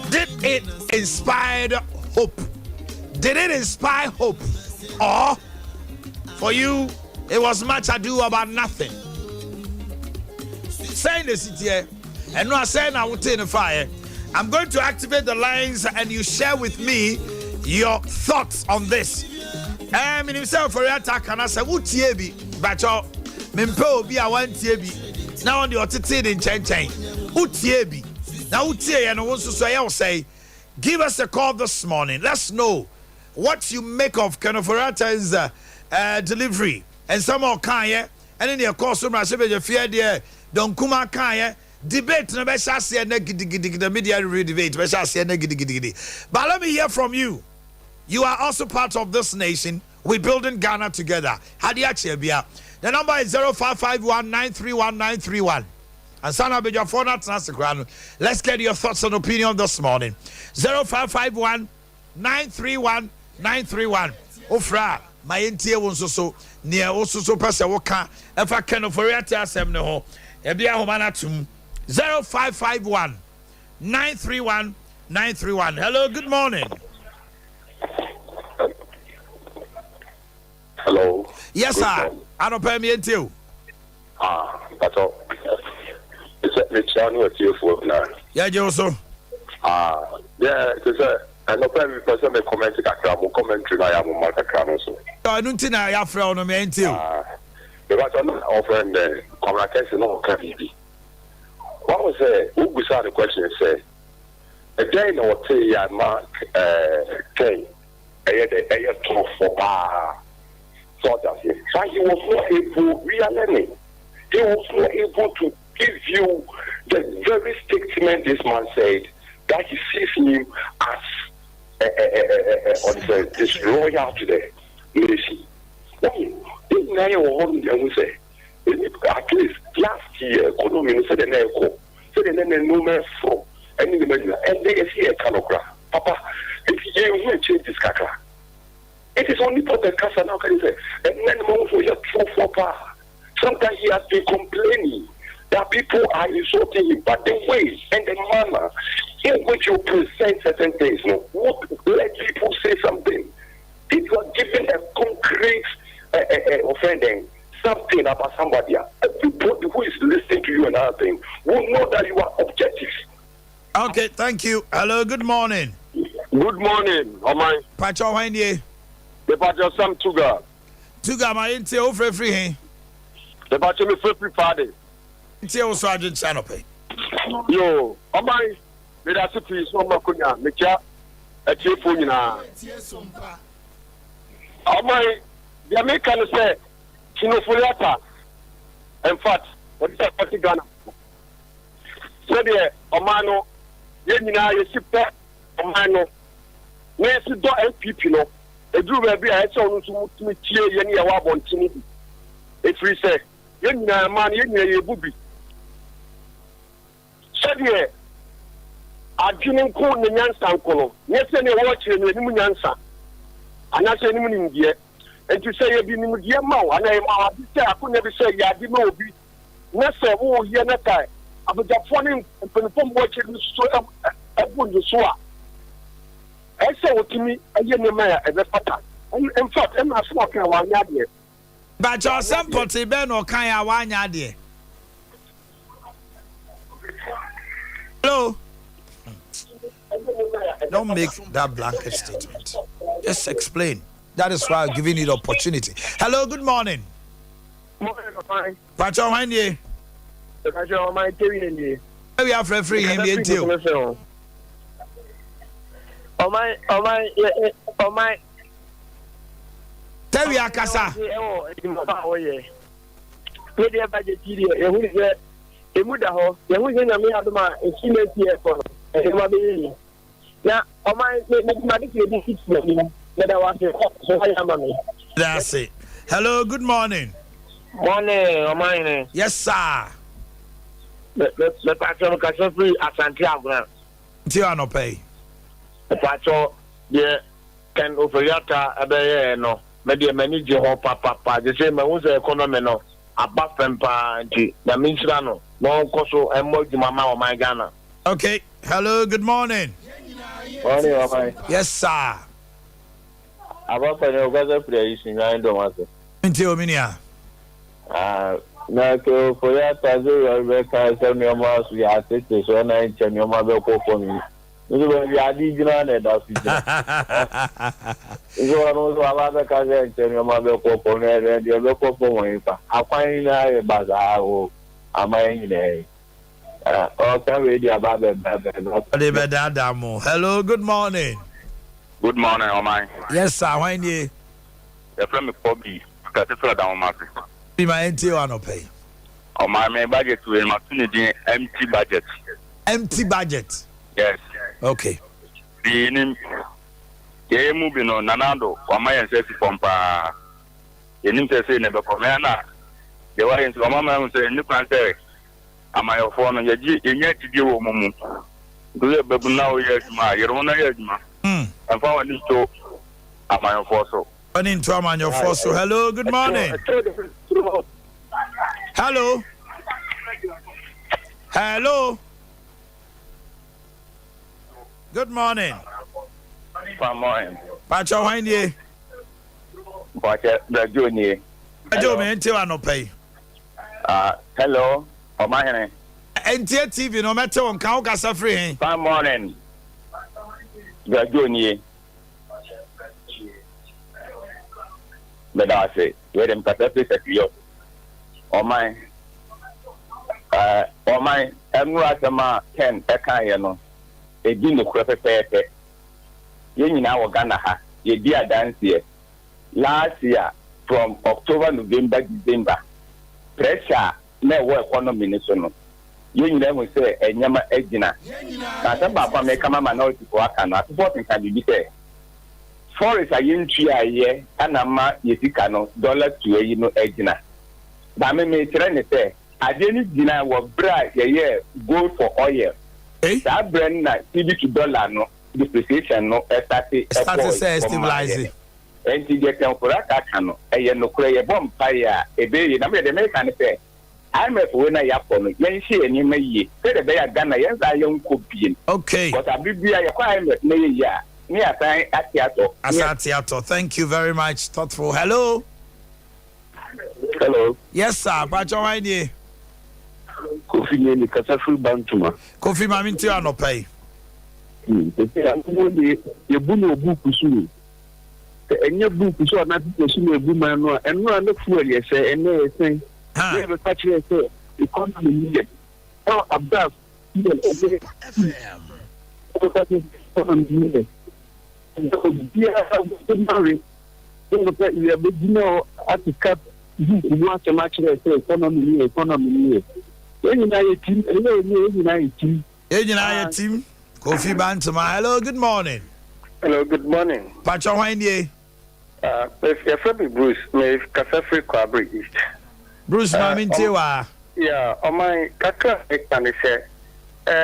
Did it inspire hope? Did it inspire hope? Or for you, it was much ado about nothing? Saying this here, and no, saying I will take the fire. I'm going to activate the lines and you share with me your thoughts on this. In himself for attack, and I say, "What ye but your mempo be a one TB. Now on the otite in chain. What ye be? Now what ye and also say, give us a call this morning. Let's know what you make of Kenoforata's delivery. And some more kaya, and in your course, I say, you fear there, don't kuma kaya. Debate no be shall say the media debate be shall say gidi. But let me hear from you. You are also part of this nation. We're building Ghana together. Adea Akye Abia. The number is 0551931931. And Sana be your phone at Instagram. Let's get your thoughts and opinion this morning. 0551931931. Ofra my NTA won so near also so person woka if I can for it asem ne ho. Ebia ho manatum 0551 931 931. Hello, good morning. Hello. Yes, sir. I don't pay me until. That's all. It's on your telephone now. Yeah, Joso. Yeah, because I know pay me because I'm commenting commentary I am on so. I don't think I have from me until. Because I'm offering the communication no can be. What was who was the question say? Again, I would say Mark Kane. I talk for so that he was not able, we are learning. He was not able to give you the very statement this man said that he sees him as disloyal to the nation. At least last year, economy said an echo, said an no from any and they see a canogra. Papa, if you will change this kaka. It is only for the casa now, can you say? And then more for your true for power. Sometimes he has been complaining that people are insulting him, but the way and the manner in which you present certain things, let people say something. If you are giving a concrete offending something about somebody, everybody who is listening to you and other thing will know that you are objective. Okay, thank you. Hello, good morning. Good morning, Omai. Pacho Wendy. The Pacho Sam Tuga. Tuga, my intel free. The Pacho me free Friday. Intel Sergeant Sanope. Yo, Omai. Me da sipi so makunya. Me cha a telephone na. Omai, the American say Kinofoliata. In fact, what is that party Ghana? So the Omano, Yenina, Yesipa, Omano. Where is the MPP? No, a drew baby. I saw to me, Yenny, a wab on Timmy. If we say, Yenina, man, Yenny, a booby. So the I didn't call the Yansan Colo. Yes, any watching the Yansa. And I said, India. And to say, you've been with your mouth, and I could never say, I didn't know. Nessa, oh, Yanaka. I was just wondering if the phone watching so a good swap. I said to me, a young man at the pattern. In fact, I'm not smoking one yard. But your sample, Ben or Kaya one yard. Hello? Don't make that blanket statement. Just explain. That is why I'm giving you the opportunity. Hello, good morning. Morning, Pacho Wendy. We have free him too. Oh my. Tell me, Akasa. That's it. Hello, good morning. Morning, Omanhene. Yes, sir. The patron can free Asante Abra. Tiano pay. The patron, yeah, can Oferiata Abia no. Maybe a manager or papa, the same as the economy no. A buff and party, the means no. no koso emoji mama o my Ghana. Okay. Hello, good morning. Morning, okay. Yes, sir. About the weather place in Indonesia. Into Ominia. Na ko for ya tazo ya beka se mi omo su ya tete so na nche mi omo be ko for mi. Nzo be ya di jina na da fi. Nzo no so ala be ka se nche mi omo be ko for na e de be ko for won pa. Akwan na e baza o amayin ne. O kan we di aba be be. Hello, good morning. Good morning, Omai. Yes, sir. Why you? The friend me Kobe. Because it's down my Be my NTO no pay. My budget to my empty budget. Empty budget. Yes. Okay. The name. The movie no Nanado. Omai and says Sompa. The name says never come na. The way into Mama say new cancer. Am I your phone and yet to do mumu. Do you baby now? Yes, ma. You don't know yes, ma. And for this to am I your force? Running to am your force. Hello, good morning. Hello. Hello. Good morning. Good morning. Pacho Wanye. Boakye the junior. Ajo me NTO no pay. Hello. Omanhene. NTO TV no matter on can kasa free. Good morning. The junior. But I say, where them kasa free sekio. Omai. Omai. Emra sama 10 eka ye no. E di no kura pepe. Ye nyina wo Ghana ha. Ye di dance here. Last year from October, November, December. Pressure na wo economy ni so no. Ye nyina mo say enyama egina. Na se ba kwa me kama minority ko aka no. Support nka bi say. Forest ayentwi aye anama yesika no $2 ayi no egina. Ba me tire ne say ade ni gina wo bra ye gold for oil. That brand na CB to dollar no depreciation no start say stabilize. And the temporary no e no kure ye bom fire e be ye na me de American say I'm a when I yapon yen she any me ye say the be ya Ghana yen za yen ko bien. Okay. But abibia ye kwa me na ye ya me asan Atiato. Thank you very much. Thoughtful. Hello. Hello. Yes, sir. Pacho Wanye. Kofi ni kasaful bantuma. Kofi ma minti ano pay. Ye bunu obuku su. Enye buku so na people su na ebu man no eno na fuel ye say ene say. We be catch ye say economy need. Oh above. FM. Team. Kofi Bantama. Hello, good morning. Hello, good morning. Pacho Wanye. If you're from Bruce, may Kasafri Kwabri East. Bruce Mamintewa. Yeah, on my Kaka Ekpan say,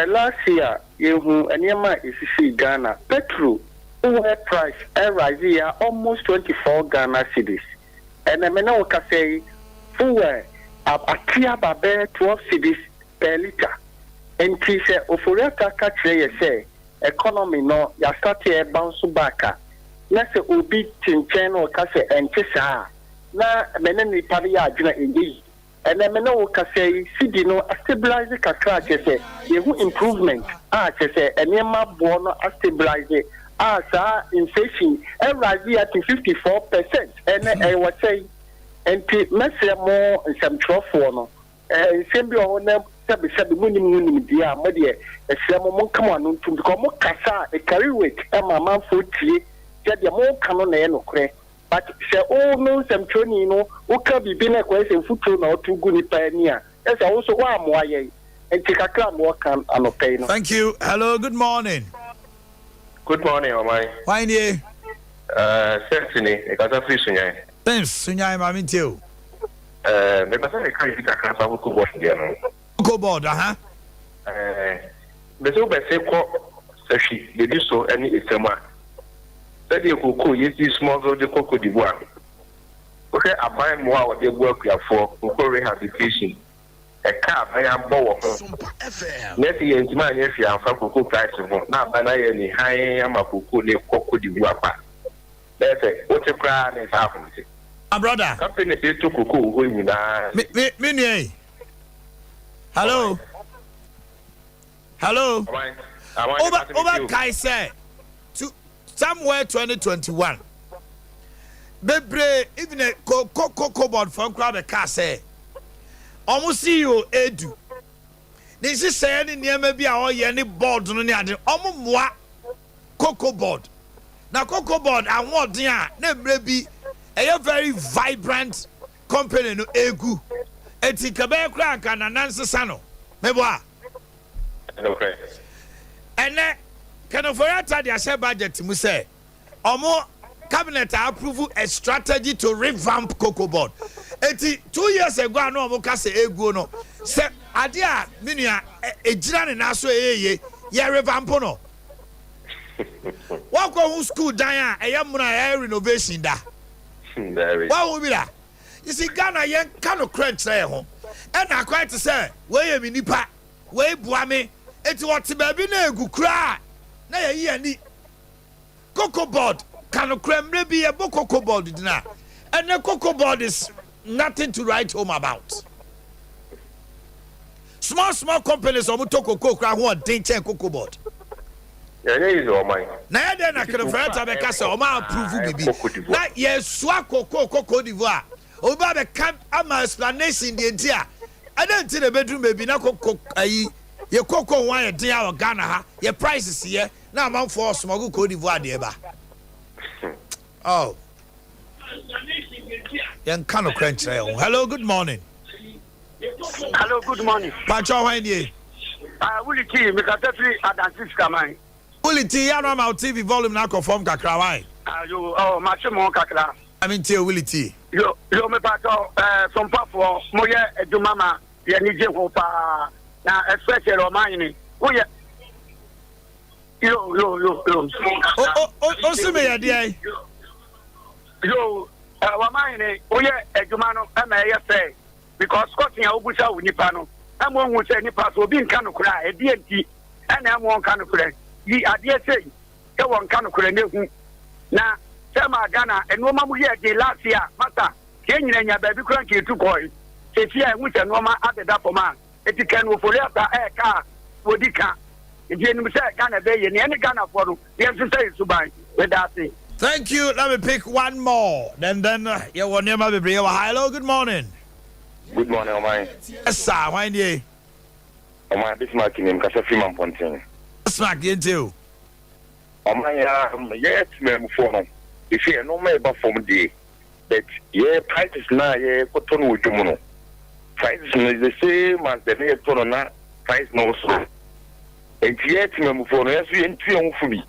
last year, you and Yama is Ghana. Petrol, oil price, rise here almost 24 Ghana cedis. And I mean, I can say, fuel, a clear babe 12 cedis per liter. And he said, Oforiata catch say, economy no, ya start here bounce back. Let's say, Ubi Tinchen or Cassa and Tessa. Na meneni paria jina engage. And then mena woka say CD no stabilize kakra say yehu improvement say enema bo no stabilize sa inflation rise at 54% and I was say and message more some trofo no same be on them sabi munim dia mo de esremo mo come on to because mo kasa e carry weight e mama fo tie dia mo kano na e no kre. But say oh no some training no uka bibi na kwa se futu na otu gu ni pa ni a esa wo so wa mo aye enti kakra mo kan anopay no. Thank you. Hello, good morning. Good morning, Omai. Why nie? Certainly, e ka free sunyai. Thanks, sunyai ma mintio. Me pasa e kai kakra sa ko board dia no. Ko board, be so be se ko sashi de diso ani etema. That you could use small road the cocoa de bois. Okay, I buy more what they work for rehabilitation. a car I am bow. Let the engineer if you have cocoa price of not by any high am a cocoa near Coco di Guapa. That's it. What's a crowd is happening? My brother. Company is to cocoa going down. Mini. Hello. Hello. Over Kaiser to somewhere 2021. Bebre even a cocoa board from crowd a car say. Almost see you edu. This is saying near maybe our any board no near the moi cocoa board. Now cocoa board and what dear maybe a very vibrant company no egu. Eti kabe crack and anansi sano. Meboa. Okay. And then can of the share budget mu say omo cabinet approve a strategy to revamp cocoa board. 2 years ago, I know Moka say ego no. Say Adea Minia a jiran na so ye revamp no. What go school dia a yamuna renovation da. What will be that? You see Ghana yen kind of crunch say home. And I quite to say, we me nipa, we buame, it's what baby na gu cry. Na ye ni cocoa board can creme be a cocoa board dinner. And the cocoa board is nothing to write home about. Small companies are to cocoa who are danger cocoa board. Yeah, is all mine. Now then I can refer to because I'm approve baby. Now yes, swak cocoa d'Ivoire. Oba be come am explanation the entire. I don't see the bedroom baby na cocoa ye cocoa wine dey our Ghana ha. Your prices here. Now I'm for small cocoa d'Ivoire dey ba. Oh. Young Kano Crunch. Hello, good morning. Hello, good morning. Pacho Wendy. Will it tea? Because definitely Adansis Kamai. Will it tea? I know my TV volume now conform Kakrawai. Much more Kakra. I mean, tea, will it tea? You me pato, Sompa for Moya, Dumama, Yanije Hopa, now, especially Omanhene. Oh, yeah. Yo. Oh, see me, Adea. Yo, Omanhene, oh, yeah, Dumano, say. Because Scotland, Obusa, Nipano, I'm one who say Nipas will be in Canocra, a DNT, and I'm one Canocra. Ye are dear say, go on Canocra. Now, Sama Ghana, and no mamma here, last year, Mata, Kenyan and your baby cranky to boy. Say, here, which a normal at the Dapoman, if you can for a car, Wodika. If you say Ghana Bay, and any Ghana for you, have to say to buy with that thing. Thank you. Let me pick one more. Then, you will never be brave. Hello, good morning. Good morning, Omai. Yes, sir. Why you? Omai, this marking him, Casafiman Ponting. Smack you too. Omai, yes, ma'am, for if you no more about from the that, yeah, prices now, yeah, cotton with Jumuno. Prices is the same as the near Tonona, price no so. And yet, ma'am, for us, we enter for me.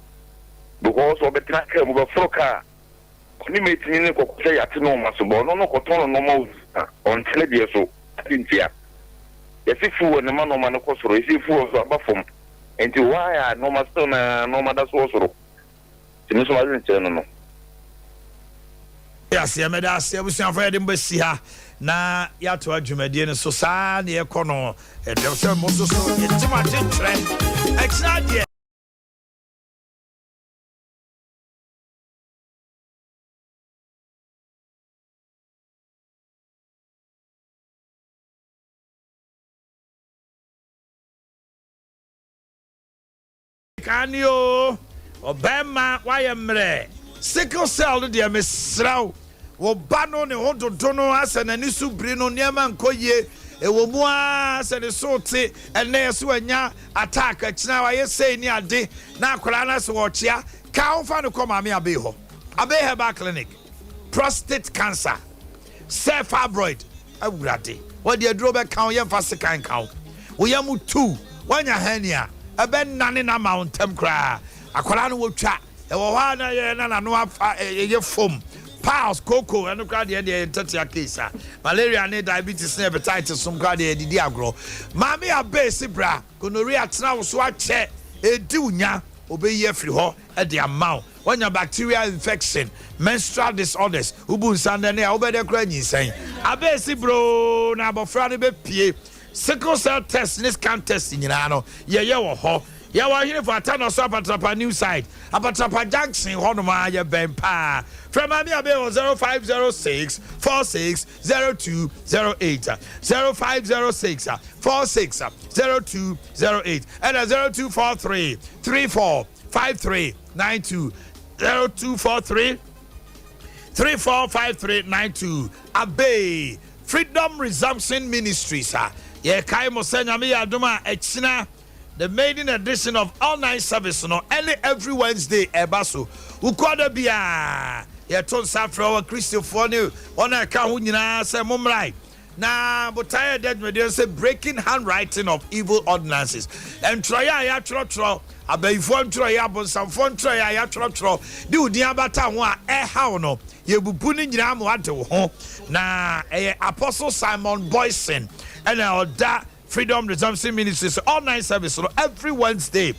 Because of the tracker of a frocker. Only making a say at no massable, no cotton no more on Teledia so. I didn't hear. Yes, if you were the man of Manocosro, if you was above him, and to why I no master, no mother's also. This wasn't no. Yes, I made us say we see for Edinburgh here. Na ya to adwumade ne so saa na ekono e de so mo so e tima tentre e kira de kanio obema wayemre sickle cell de mesraw wo ba no ne ho dodo no asa na ni subri no niema nkoye e wo mu asa ne sote ene so anya attack akina wa yesei ni ade na akwara na so wo chia ka onfa no koma me abe ho abe herbal clinic prostate cancer self fibroid awurade wo de aduro be kan ye mfa sekan kan wo yamu 2 wanya hania ebe nane na mountain kra akwara no wo twa e wo ha na ye na no afa ye fom Pals, cocoa, and the crowd the Tatia case. Malaria and diabetes and hepatitis, some crowd the agro. Mammy, a base, bra, gonorrhea, now swat check, a dunya, obey ye free ho at the amount. When your bacterial infection, menstrual disorders, Ubun Sandane, over the granny saying, a base, bro, now, but Friday be pie, sickle cell test this can test nyina no ye wo ho ya wa hire for atano so apatrapa new site apatrapa junction hono ma ye ben pa from ami abe 0506 460208 0506 460208 and 0243 345392 0243 345392 Abe Freedom Resumption Ministries ye kai mo senya me adoma echina the maiden edition of all night service no early every Wednesday ebaso ukoda bia ye ton safra wa Christopher ne ona ka ho nyina se momrai na botaya dead me say breaking handwriting of evil ordinances and try ya tro abaifo ntro ya bonsamfo ntro ya tro di udi abata ho a ha no ye bubu ni nyina mo ade ho na Apostle Simon Boyson and Oda Freedom Resumption Ministries all night service so every Wednesday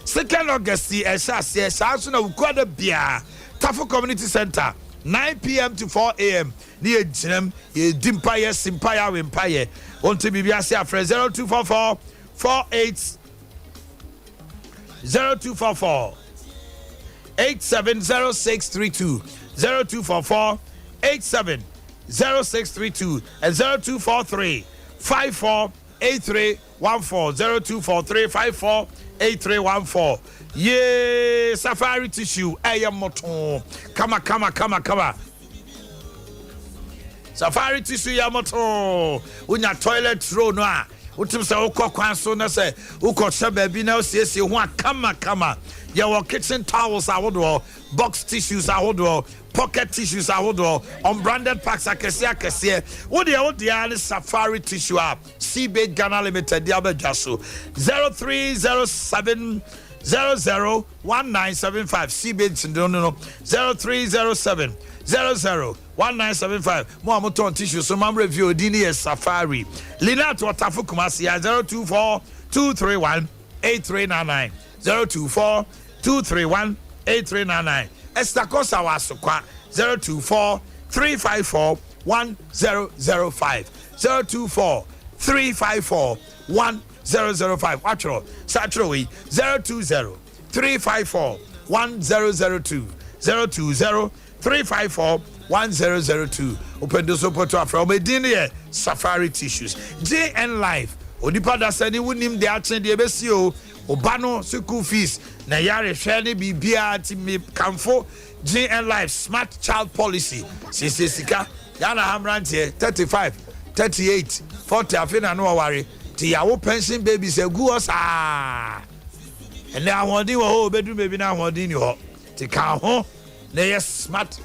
2nd August esase so na ukoda bia Tafo Community Center 9 p.m. to 4 a.m. Near Jinem, Dimpire, Simpire, Empire. On to Bibia, 0244 48 0244 870632 0244 870632 and 0243 548314 0243 548314. Yeah, Safari Tissue, Ayamoto. Kama. Safari Tissue, Yamoto. Unya toilet roll no. Utim sa uko kwanso na se uko baby na osiesie ho kama. Your kitchen towels ahodo, box tissues ahodo, pocket tissues ahodo, unbranded packs akese. Wo de Safari Tissue app. Seabed Ghana Limited Diabejaso 0307 001975 Seabed no 0307 001975 mo amoton tissue so mam review dini Safari Linat Watafo Kumasi 024 231 8399 024 231 8399 Estakosa wasokwa 024 354 1005 024 354 1005 Actual Saturday 020 354 1002 020 354 1002 Open the support from Medina Safari Tissues JN Life Onipa da sani wunim de achen de besio obano school fees na yare hwene bibia ti me kamfo JN Life Smart Child Policy sika yana hamrantie 35 38 40 afina no worry ti yawo pension babies egu us and na ahodi wo ho bedu baby na ahodi ni ho ti ka ho na yes Smart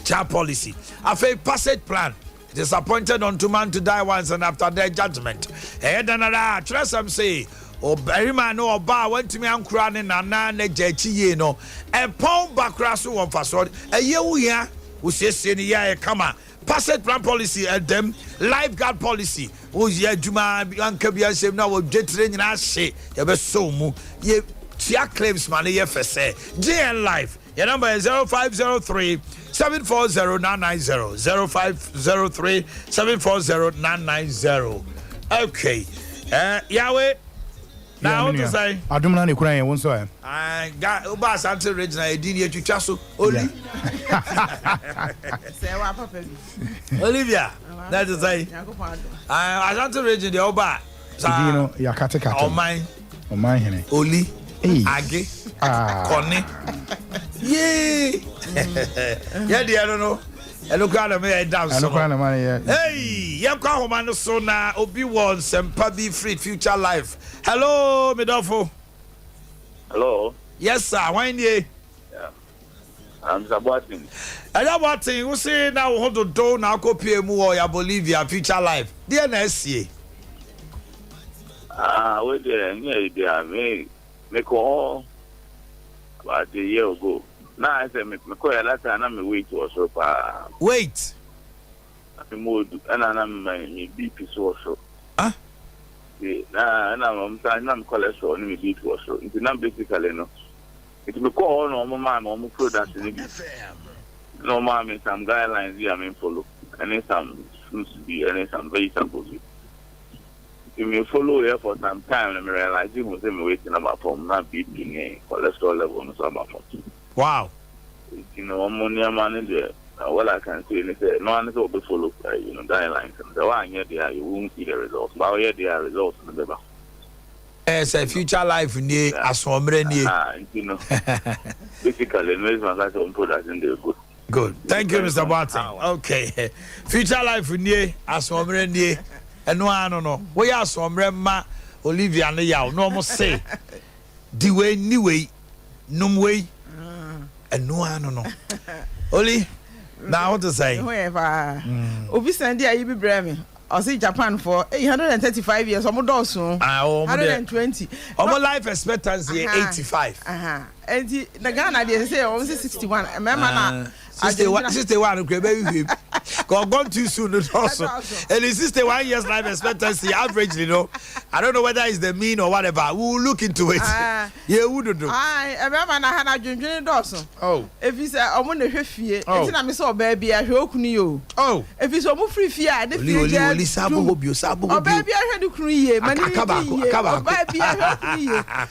Child Policy afa passage plan. It is appointed unto man to die once and after their judgment. Tresam say, oh, Berryman or bar went to me and crying and nan jechi no. A pound backrasu on fasod. A year who says in the year come. Passage plan policy at them. Lifeguard policy. Who's ye Juma Bianca same now with jet train in our shit. You be so mu. Ye tia claims money ye for say. JN Life. Your number is 0503 740-990 0503 740-990. Okay. Yahweh. Now what to say? I don't know any one so. I got Uba Santa Regina Edini Chuchaso. Oli. Olivia. That is say. I Santa Regina the Oba. Edino Yakateka. Omanhene. Oli. Age. Connie. Yay! Yeah, I don't know. I look at me down. Hey, you come home so now. Obi-Wan Sompa be free future life. Hello, Midofo. Hello. Yes, sir. When ye? Yeah. I'm Zabatin. And I'm watching. Who say now? Hold the door now. Go PM or ya Bolivia future life. DNSC. Wait there. Yeah, me call about a year ago. Now I said, me call a lot and I'm wait was so far. Wait. I'm more and I'm my BP so. Huh? Nah, and I'm cholesterol and my BP was so. It's not basically no. It's me call no man or product in it. No man, some guidelines here I mean follow. And then some fruits be and then some vegetables. if you follow here for some time, I realize you must be waiting about from not BP cholesterol level so about. Wow. You know, ammonia manager. What I can say is no one is able to follow guidelines. The one here there you won't see the results. But here there are results in the paper. As a future life near Asombre near. You know. Basically, investment as on product in the good. Good. Thank you, Mr. Barton. Okay. Future life near Asombre near. And no. We are Sombre ma Olivia Yaw. No more say. The way, new way, no way. And no. Oli, now what to say? Obi Sandy, I be brave. I see Japan for 835 years. I'm also 120. Our life expectancy 85. And the Ghana they say almost 61. Remember 61 baby. Gone too soon also. And it's 61 years life expectancy average, you know. I don't know whether it's the mean or whatever. We'll look into it. Yeah, we do. I remember I had a drinking Dawson. Oh. If he's a woman the fear, it's not me so baby, I hope you. Oh. If it's a free fear, the fear Sabu. Oh, baby, I heard you cry. Baby, I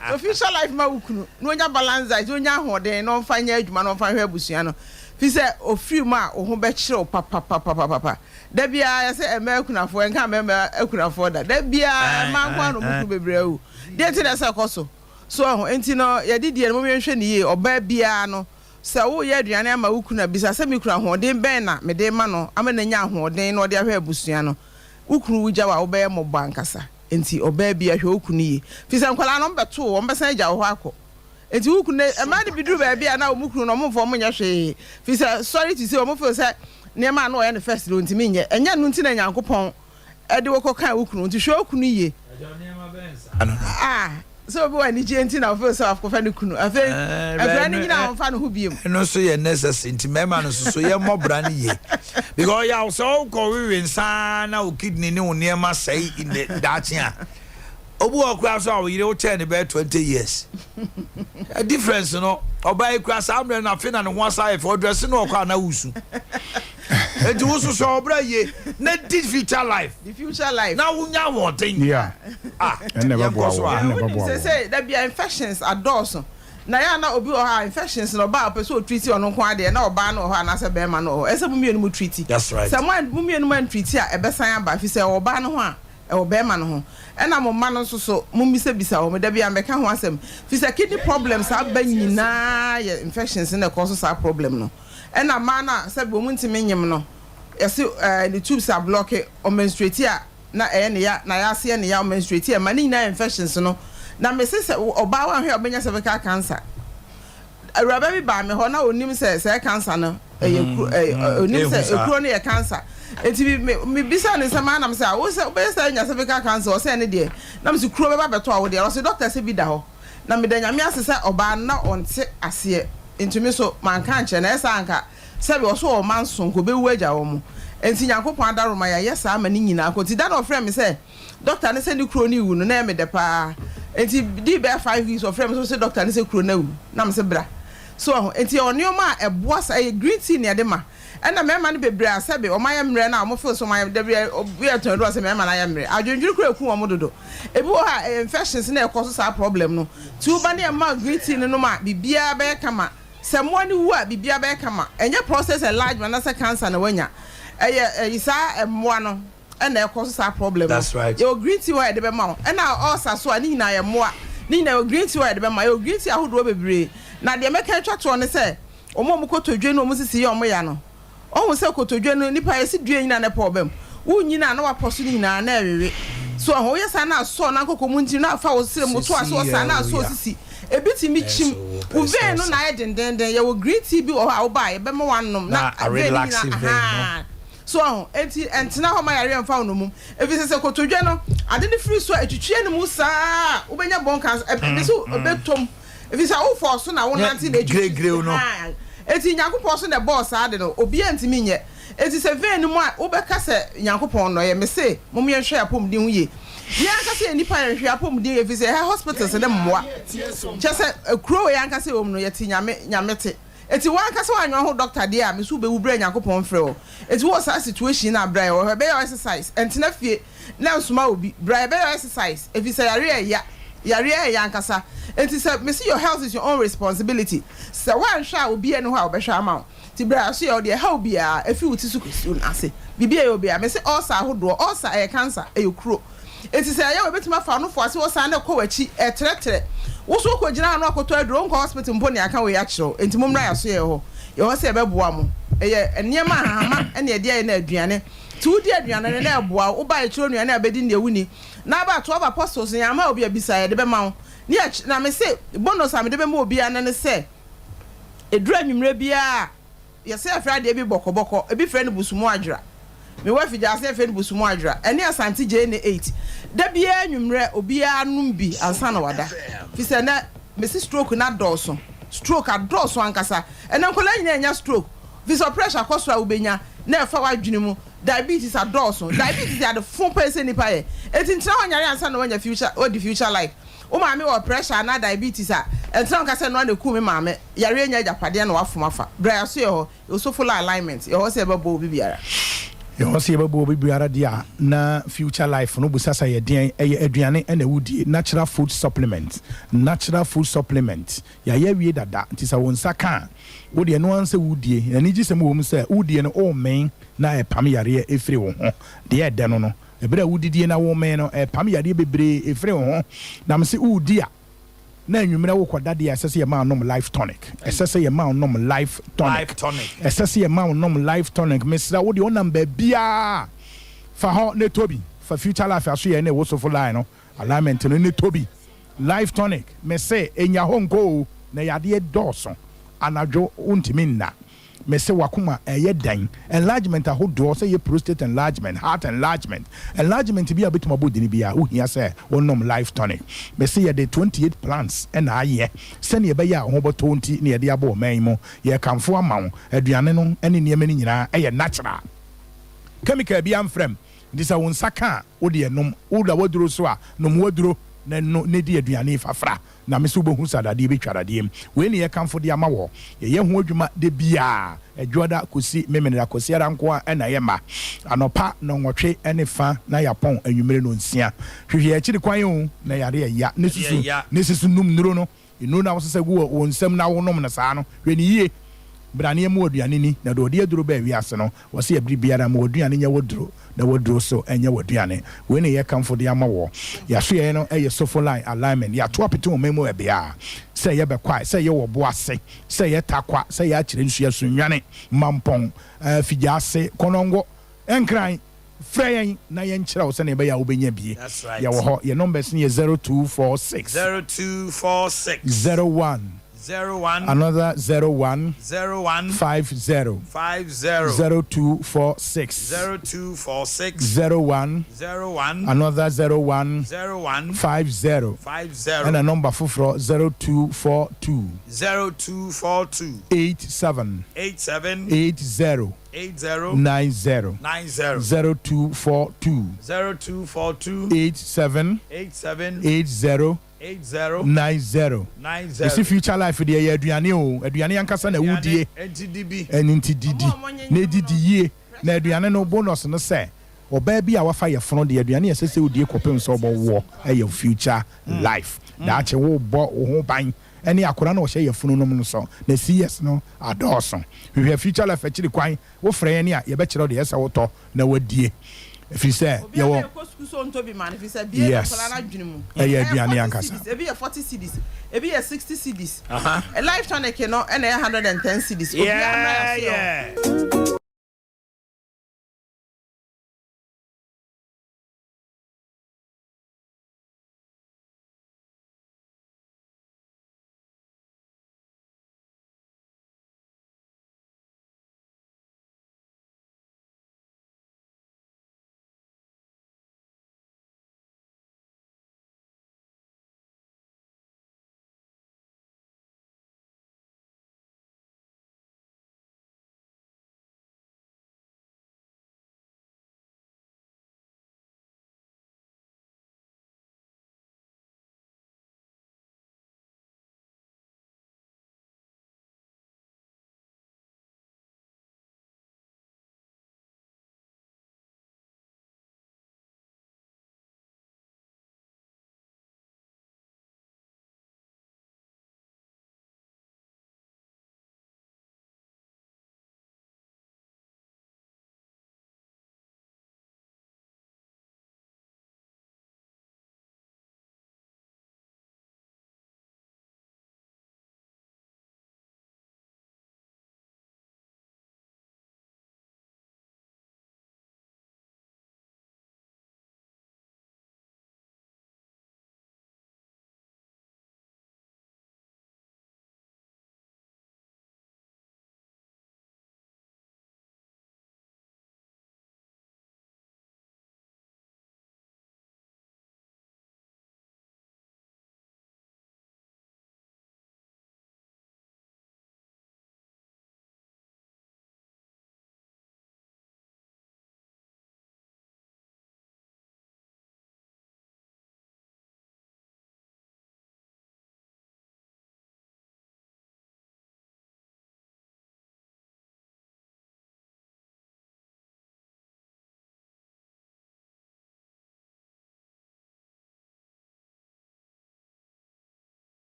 heard official life Maukunu. No balance, I don't know what they don't find edge man of her Busiano. He said, "Oh, free ma, oh, betcha, papa. There be I say American for and can't remember I could afford that. There be a man one be brave. There to that also. So, Entino, ya did the motion ye or babiano. So, yeah, Diana Maukuna, bisa semicra, who didn't banner, Medemano, Amena, who they know their hair Busiano. Ukru Jawa obey mo bankasa. Enti obaby a hokuni. Fisam kwala number 2, ombesaja ohako. Enti ukune e ma de bidu ba bia na omukru no mo fo mo nya hwe. Fisa sorry to say omo feel say nema na o ya first lo ntimi nye. Enya no nti na Nyankopon e de woko kan ukru nti hwe okunu ye. So we want to enti na feel say afko ni kunu. Afa e ni na onfa no hu biem. No so ye necessary nti mema no so ye mobra ni ye. Because ya also ko we nsa na o kidney ni onema say in the datia. Obu okra so we dey turn about 20 years. A difference no. Oba ekra samre na fe na no one side for dress no okra na wusu. E di wusu so obra ye na di future life. The future life. Na wunya wonten. Yeah. Never boa. Say there be infections adults. Na ya na obi o ha infections no ba person treat on nko ade na oba na o ha na se be ma no. Ese bumienu mu treat. That's right. Someone bumienu man treat a e be san aba fi se oba no ho a e oba ma no ho. Ena mo ma no so mummisa bisa o me da bia meka ho asem. Fi se kidney problems aba nyina ye infections na cause sa problem no. Ena ma na se bo mu ntimi nyem no. Yesi the tubes are blocked o menstruate a na ne ya na ya se ne ya o menstruate a ma ni na infections no. Na me se oba wa hwe obenya cervical cancer. Awuraba bi ba me ho na onim se cancer no onim se ekuro ne cancer. Enti me bisa ne sama na me se wo se obenya cervical cancer o se ne de na me se kuro be ba beto a wo de o se doctor se bi da ho na me da nyame ase se oba na onte ase enti me so man kan che na esa anka se be o so o man so ko be wu agya wo mu enti Nyankopon adaroma ya yesa ama ni nyina ko ti da no frɛ me se doctor ne se ni kuro ni wu no na me de pa enti di be 5 weeks of frɛ me so se doctor ne se kuro na wu na me se bra so enti onioma eboa sa green tea ne de ma ena mema ne bebre asebe o mayam mre na o mo feel so mayam de we aton do ase mema na yam mre adwendwuru kura ku o mo dodo ebi wo ha infections na e cause sa problem no ti u ba ne ma green tea no ma bibia be kama se mo ani wu a bibia be kama enye process enlargement na se cancer na wanya isa mo no ena e cause sa problem. That's right. Your green tea wa de be ma ena ulcer so ani na ye mo ni na green tea wa de be ma your green tea ahodo bebre na de meka twa to ne se o mo kotodwe no o mo sisi ye o mo ya no o se kotodwe no nipa esi due nyina na problem wo nyina na waposo nyina na ewewe so ho yesa na so na kokomu nti na fa wo sire mo to aso sa na so sisi ebiti mi chim wo ve no na ye dendenden ye wo green tea bi o ha wo ba ye be mo wanom na relaxing so enti entina ho ma yare mfa no mum ebi se kotodwe no ade ne free so atwitwe ne mu saa wo benya bon cancer ebi so obetom ebi se wo for so na wo nanti na atwitwe no eti Nyankopon so na boss ade no obi antimi nye eti se ve no mu a wo beka se Nyankopon no ye me se mom ye hwe apom din hu ye ya nka se nipa ye hwe apom din ebi se hospitals ne mmoa che se kuro ye nka se om no ye ti nyamete eti wan kasa wan ho doctor dia me so be wu bra Nyankopon frɛ o eti wo sa situation na bra o be exercise entina fie na nsoma obi bra be exercise if you say yare ya nkasa enti say me see your health is your own responsibility say wan hwa obi ene ho a obehwa ama ti bra so ye de how bia efi wuti su kusu na ase bibia ye obi a me say ulcer ahodo ulcer e cancer e kuro enti say ya obetima fa no fo ase wo san na ko wachi e tretre wo so ko gina no akoto aduro nko hospital mpo ne aka we ya kiro enti momra ya so ye ho ye ho say beboa mo eye enema hahama ene e dia na aduane ti wudi aduane na eboa wo ba e kiro nuane abedi ne wuni na ba to apostles ya ma obi abisa ye de be ma wo na me say bonus am de be ma obi ana ne say edura nwumre bia ye say afrade bi bokoboko ebi friend busumu adwura me wa fi ja say friend busumu adwura ene asante je ne 8 da bia nwumre obi anum bi ansa na wada fi say na me see stroke na doso stroke adoso ankasa ene nkola nyina nya stroke fi so pressure kwosra ubenya na efa wadwene mu diabetes adoso diabetes ya the full person nipa ye etintra wanyare ansa na wanya future or the future life o ma me wo pressure na diabetes a entra nka se no na ku me ma me yare nya japade na wafomafa bra so ye ho so full alignment ye ho se bebo obi biara ye ho se bebo obi biara dia na future life no busasa ye den aduane na wudie natural food supplement ya ye wie dada ntisa won saka wo de no anse wudie ani gisem wo mu se wudie no o men na e pam yare efiri wo ho de e de no ebere wudidie na wo men no e pam yare bebre efiri wo ho na me se wudi a na nwumre wo koda de asese ye ma nom life tonic asese ye ma nom life tonic asese ye ma nom life tonic mesra wo de onam ba bia fa ho ne tobi fa future life aso ye na wo so full line no alignment no ne tobi life tonic me say enya honko na yade doso anadwo untimi nna me say wakuma eye dan enlargement ahodo say ye prostate enlargement heart enlargement bi abetum abodini bia wo hia say wonom life tonic me say ye the 28 plants and aye se ne be ya ho boto nti ne ye de abo man mu ye kamfo amawo aduane no ene niam ni nyina eye natural chemical bi amfrem ndisa won saka wo de enom wo da waduro so a nom waduro na no ne di aduane fafra na me so bohu sadade be twadade we ne ye kamfo de amawo ye ho adwuma de bia adwoda kosi memenera kosi ara nko a na ye ma anopa no nwotwe ene fa na yapon anwumere no nsia hwehwe ya chiri kwan o na yare ya ne susu num nuro no inu na wo sese gu wo nsam na wo nom na saa no hwe ne yie brane mu aduane ni na do de aduro ba wi ase no wo se abri biara ma aduane nya woduro na woduro so enya waduane we ne ye kamfo de amawo ya so ye no eye sofo line alignment ya to apete o memo e bia se ye be kwai se ye wo bo ase se ye takwa se ye akire nsu ya sunwane mampon figya ase konongo enkran frey na ye nkyira wo se ne be ya wo benya bie ya wo ho ye numbers ni 0246 01 another 01 50 0246 01 another 01 50 and a number for 0242 87 80 90 0242 87 80 90 you see future life de ye aduane ankasa na wudie enti didi na didi yie na aduane no bonus no se oba bi a wafa ye fono de aduane asese wudie kopem so obo e future life da che wo bo ho ban ene akora na wo hye ye fono no no so na CS no adoso we future life a chiri kwan wo frɛ ne a ye be kyerɛ de yesa wo to na wadie if you say you want yes ebi 40 cedis ebi 60 cedis a lifetime e no and 110 cedis yeah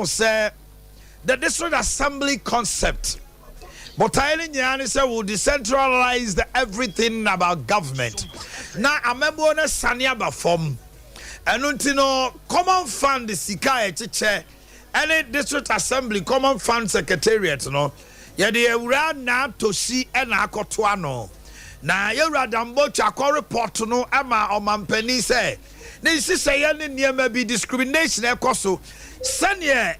say the district assembly concept. But I say will decentralize everything about government. Now I remember on a Sanya Bafom and untino common fund the Sika Chiche any district assembly common fund secretariat no. Yadi ewura na to see and akotoano. Na yewura dambo chakwa report no ama omampani say. Ne say any near be discrimination ekoso. Sanye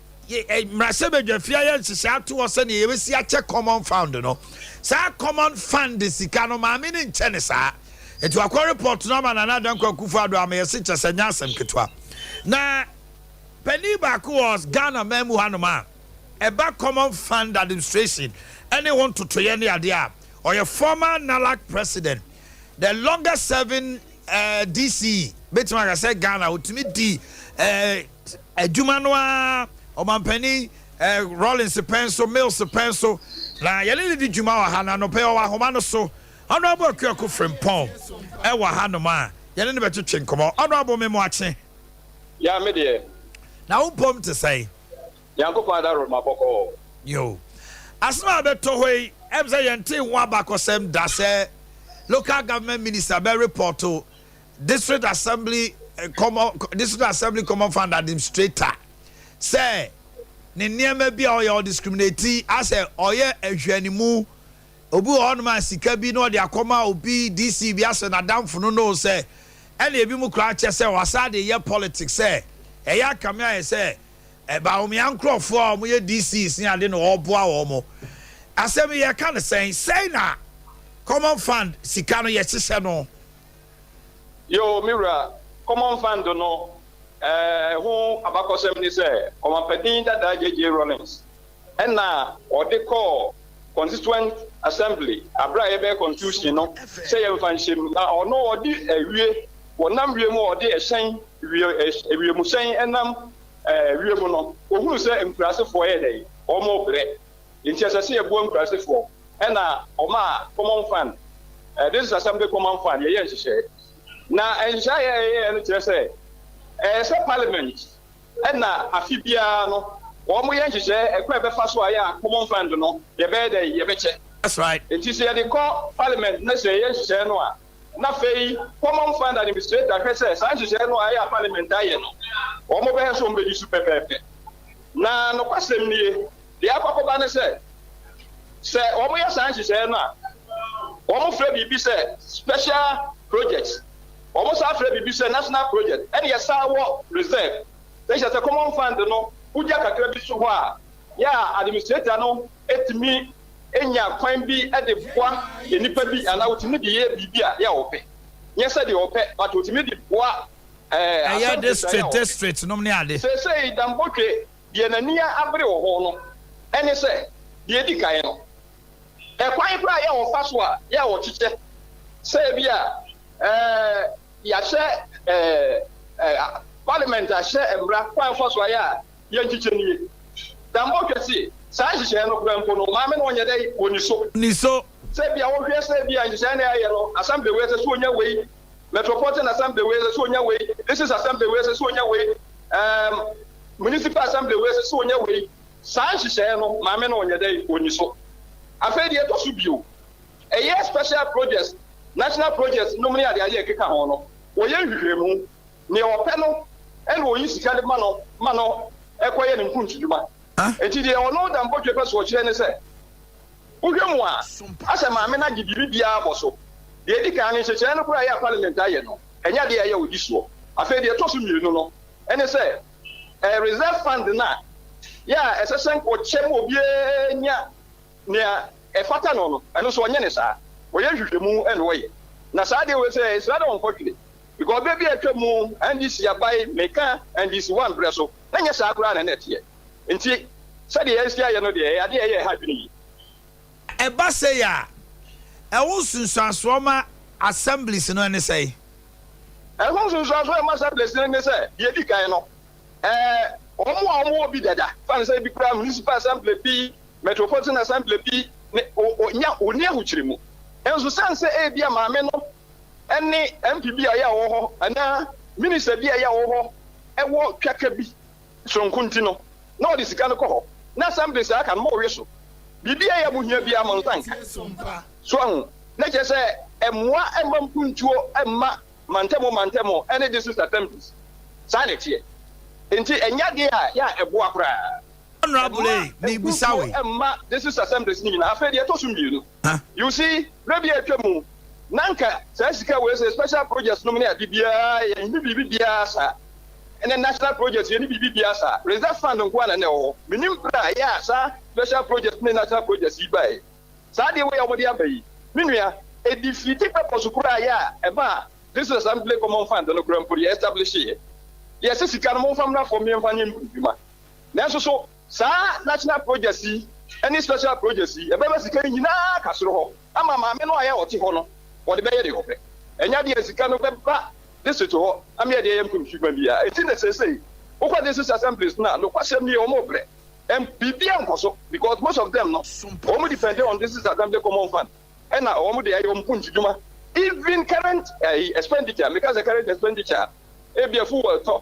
mrasebe dwafia ya nhihia to osane yewesi ache common fund no. Sa common fund sika no ma me ne nche ne sa. Etu akwa report no ma na Dankwa Akufo-Addo ameyese chesanya asem ketwa. Na Penny back was Ghana memu hanoma. Eba common fund administration. Anyone to Toyeni Adea or your former NALAC president, the longest serving DC, Betmaga said Ghana, ultimately Jumanwa, Omanhene Rollins Penso, Mills Penso, La Yelini di Jumawa Hana no Peo Homano so, Honorable Kyoko from Pom, Ewa Hanoma, Yelini better chinkomo, Honorable Memoache. Ya media. Now, Pom to say. Yanko Padaro Mapoko. Yo. Asma beto way, Ebza Yante Wabakosem Dase, local government minister be report to district assembly common fund administrator. Say, ne niema bi oye discriminate as a oye ehwanimu obu onma sika bi no de akoma obi DC bi ase na damfo no say, ene ebi mu kra che say wasade ye politics say, eya kamia say ba omi ankrofo a mo ye DC sin ade no oboa wo mo asem ye kan say na common fund sika no ye chese no yo mira common fund no who abakosem ni say Omanhene Dada JJ Rollins and na odi call constituent assembly abra ye be constitution no say ye fanshim na ono odi ewie wonam wie mu odi ehyen wie mu hyen enam wie mu no ohunu say nkurasefo ye dey omo bre nti asase ye bo nkurasefo and na oma common fund this assembly common fund ye nhihye na enhya ye no kire say say parliament and na afibia no omo ye nhihye ekwa be fa so aya common fund no ye be dey ye be che. That's right. Nti say they call parliament na say ye nhihye no a na fei common fund administrator say san nhihye no aya parliament aye no omo be so mbe di super pepe na no kwasem nie de akwakoba ne say omo ye san nhihye no a omo frɛ bibi say special projects omo sa frɛ bibi say national project and ye sa wo reserve say say common fund no uja kakra bi so ho a ya administrator no etimi enya kwan bi de boa enipa bi ana wotimi de ye bibi a ya wo pe nye se de wo pe but wotimi de boa ya district no me ade say Boakye de nania abre wo ho no ene se de di kan no kwan kra ya wo fa so a ya wo chiche say bi a ya she parliament a she embra kwan fa so ya ye chiche ni Boakye si sa nhihye no krampo no maame no onye dey oniso say bia wo hwe say bia nhihye na aye no assembly we say so onya we metropolitan assembly we say so onya we this is assembly we say so onya we municipal assembly we say so onya we sa nhihye no maame no onye dey oniso afedi e to so bio eye special projects national projects no many ade aye keka ho no wo ye hwehwemu ne ope no ene wo yi sika de ma no ekoye ne nkuntuduma eti de ono Boakye pɛ so ɔkyerɛ ne sɛ wohwɛ mu a asɛ maame na gye biribi biara bɔ so deɛ di kan ne hyehyɛ no koraa yɛ parliament ayɛ no ɛnyɛ deɛ ɛyɛ odi soɔ afei deɛ ɛtɔ so mmienu no ɛne sɛ reserve fund na yɛ a ɛsɛ sɛ nkɔkyɛ mu obiara nya nea ɛfata no ɛno so ɔnyɛ ne saa ɔyɛ hwehwɛmu ɛne wɔyɛ na saa deɛ wɔ sɛ ɛsira dɛ wɔnkɔtwere because baabi a atwa mu NDC abae meka NDC 1 brɛ so na nyɛ saa koraa na ɛteɛ nti said the SDI no de ade ye happy e ba say ya e wo sunsuansoma assemblies no ne say e wo sunsuansoma assemblies no ne say ye di kan no omo bi dada fan say bi kra municipal assembly bi metropolitan assembly bi onya oni ahukyire mu enso san say e bia maame no ene MP bi aya wo ho ana minister bi aya wo ho e wo twaka bi sonkunti no no the sika no ko na assembly say aka mo we so bibia ya mu hia bia mo tanka so ahu na je say emwa emampuntuo emma mantemo ene this is attempts sa na tie enti enya de a ya ebo akra honorable me bisawe emma this is assemblies ni na afa de to sumbienu you see rebi atwamu nanka sa sika we say special projects no me na bibia ya ni bibia sa ene national projects ni bibia sa reserve fund nko na ne ho minim pra ya sa special projects ni national projects ibai sa de we ya omodi abai minua e defeat purpose kura ya e ba this is assembly common fund no grand for establish here yes sika no mo fam na for me mfanye mpuma na so sa national projects any special projects e be sika nyina kasoro ho ama ma me no aya oti ho no wo de be ye de ho pe enya de sika no be ba this to ho am ye de yam mpuma bia eti na say okwa this assemblies na no kwasem ni o mo bre MPP ankoso because most of them no omo depend on this assembly common fund and na omo de ayo mpunjuma even current expenditure because the current expenditure e be full to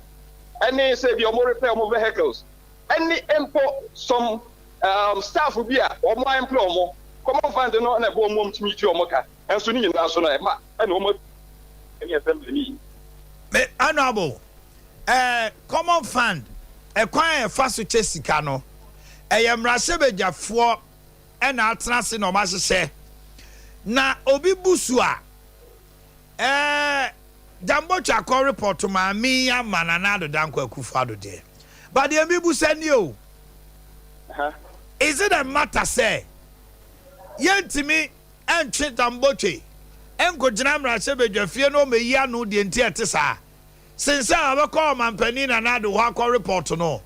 any say be omo repair omo vehicles any import some staff bi a omo employ omo common fund no na bo omo mtimi ti omo ka enso ni nyina so na e ma na omo any assembly ni me honorable common fund kwan e fa so chesika no yemrasebejafo na atrase no ma hye na obi busu a Dambo Chako report ma mi amana na do danko akufado de but the mi busa ni o is it a matter say yentimi entwe Damboche enko gina mrasebejafie no meyi anu de enti etesa since abekọ mampani na do akọ report no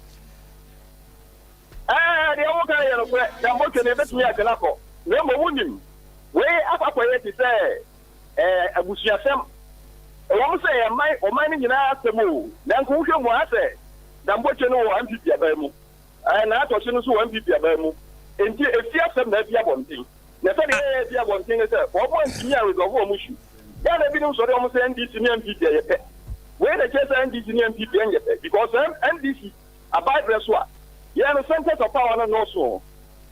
the oka ya no kwe Damboche ne betumi akela ko na mo wunim we akwakoye ti say abusuasem wọ́n sẹ́ ẹ̀ ọ̀man ní nyinaa sẹ́mu na nkò wúhwẹ́ mu asẹ́ Damboche no wọ MPP abẹ́ mu na atọ́sí no so wọ MPP abẹ́ mu enti efi asẹ́m na efi abọ̀nten na ẹ̀fẹ́ de yẹ́ efi abọ̀nten ní sẹ́ ọ̀bọ̀ ntìmí àrùdọ̀fọ̀ ọmọ ṣù yẹ́ na ebi ní sọ̀rọ̀ ọmọ sẹ́ NDC ní MPP ẹ̀yẹ pẹ́ wẹ́ẹ́ na kyẹ́ sẹ́ NDC ní MPP ẹ̀yẹ pẹ́ because NDC abaibirẹ so a yẹ́ no centers of power no nọ́ọ̀sọ̀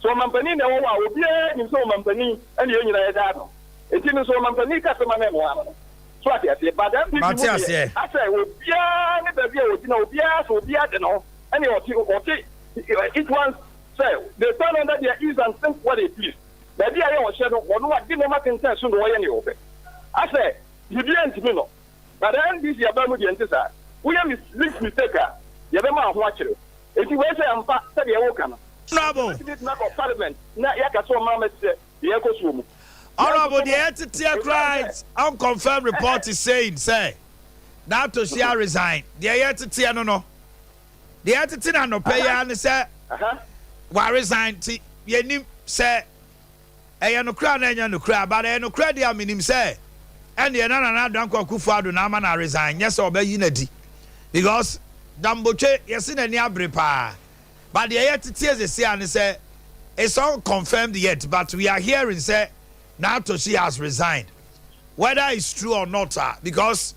so ọmampanin na ẹ̀wọ̀ a obiara nim sẹ́ ọmampanin ẹni yẹn nyinaa yẹ dáa no enti ní sọ ọmampanin kásẹ̀má náà ẹ̀mọ́ àná so at the but then people I say obia ne baby o tina obia so obia de no any oti each one say they stand under their ears and think what they please baby I was shadow one what give them nothing sense so no ye obe I say you didn't me no but then this ya ba mu de ntisa we am mistake ya be ma ho akere enti we say am fa say ye wo kana bravo this not of parliament na ya ka so ma me say ye ko so mu. Honorable, the entity cried unconfirmed report is saying, say, now to share resign. The entity, no. The entity no pay and say, why resign? Ye say, no crowd, no crowd, but no crowd, I mean him say, and the another don't go Kufado na man resign. Yes, or be unity. Because Damboche, yes, in any abripa. But the entity is say, and say, it's unconfirmed yet, but we are hearing, say, now Toshi has resigned. Whether it's true or not, because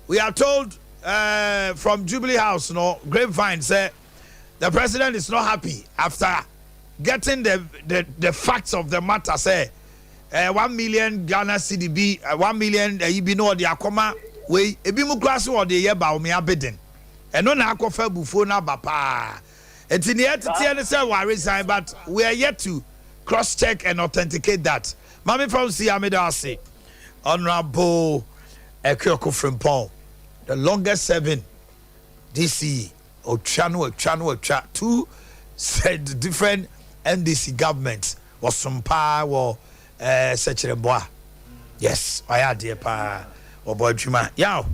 we are told from Jubilee House, Grapevine said the president is not happy after getting the facts of the matter. Say 1 million Ghana CDB, 1 million Ibino the Akoma, we Ebimukrasi or the Yeba me abidden. And no na akofa bufo na bapa. It's in the entity and say we resign, but we are yet to cross check and authenticate that. Mami from Siamidasi, Honorable Akye Abia, the longest serving DC or Chanu, two said different NDC governments was Sompa or Sechere. Yes, I had the pa or Boakye Yaw.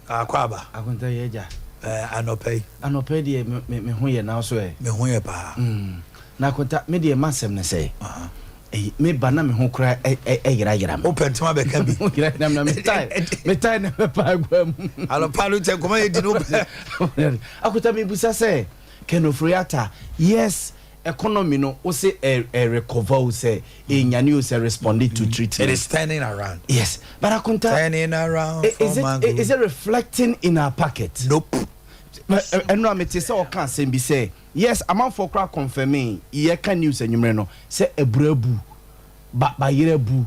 Akwaba. Akunta yeja. Anope die me hoye na so e. Me hoye pa. Na kota me de masem ne say me bana me ho kra yira open to be ka bi yira na me tie na pa agwam alo palu te koma e di no akota me busa say kenofriata yes economy no o say recover o say enyane o say responded to treatment. It is turning around. Yes, but akunta turning around is it reflecting in our pocket? Nope. ɛno a mete sɛ ɔka asɛm bi sɛ yes amanfoɔ kora confirming yɛka news anwummerɛ no sɛ aburabu bayerɛ bu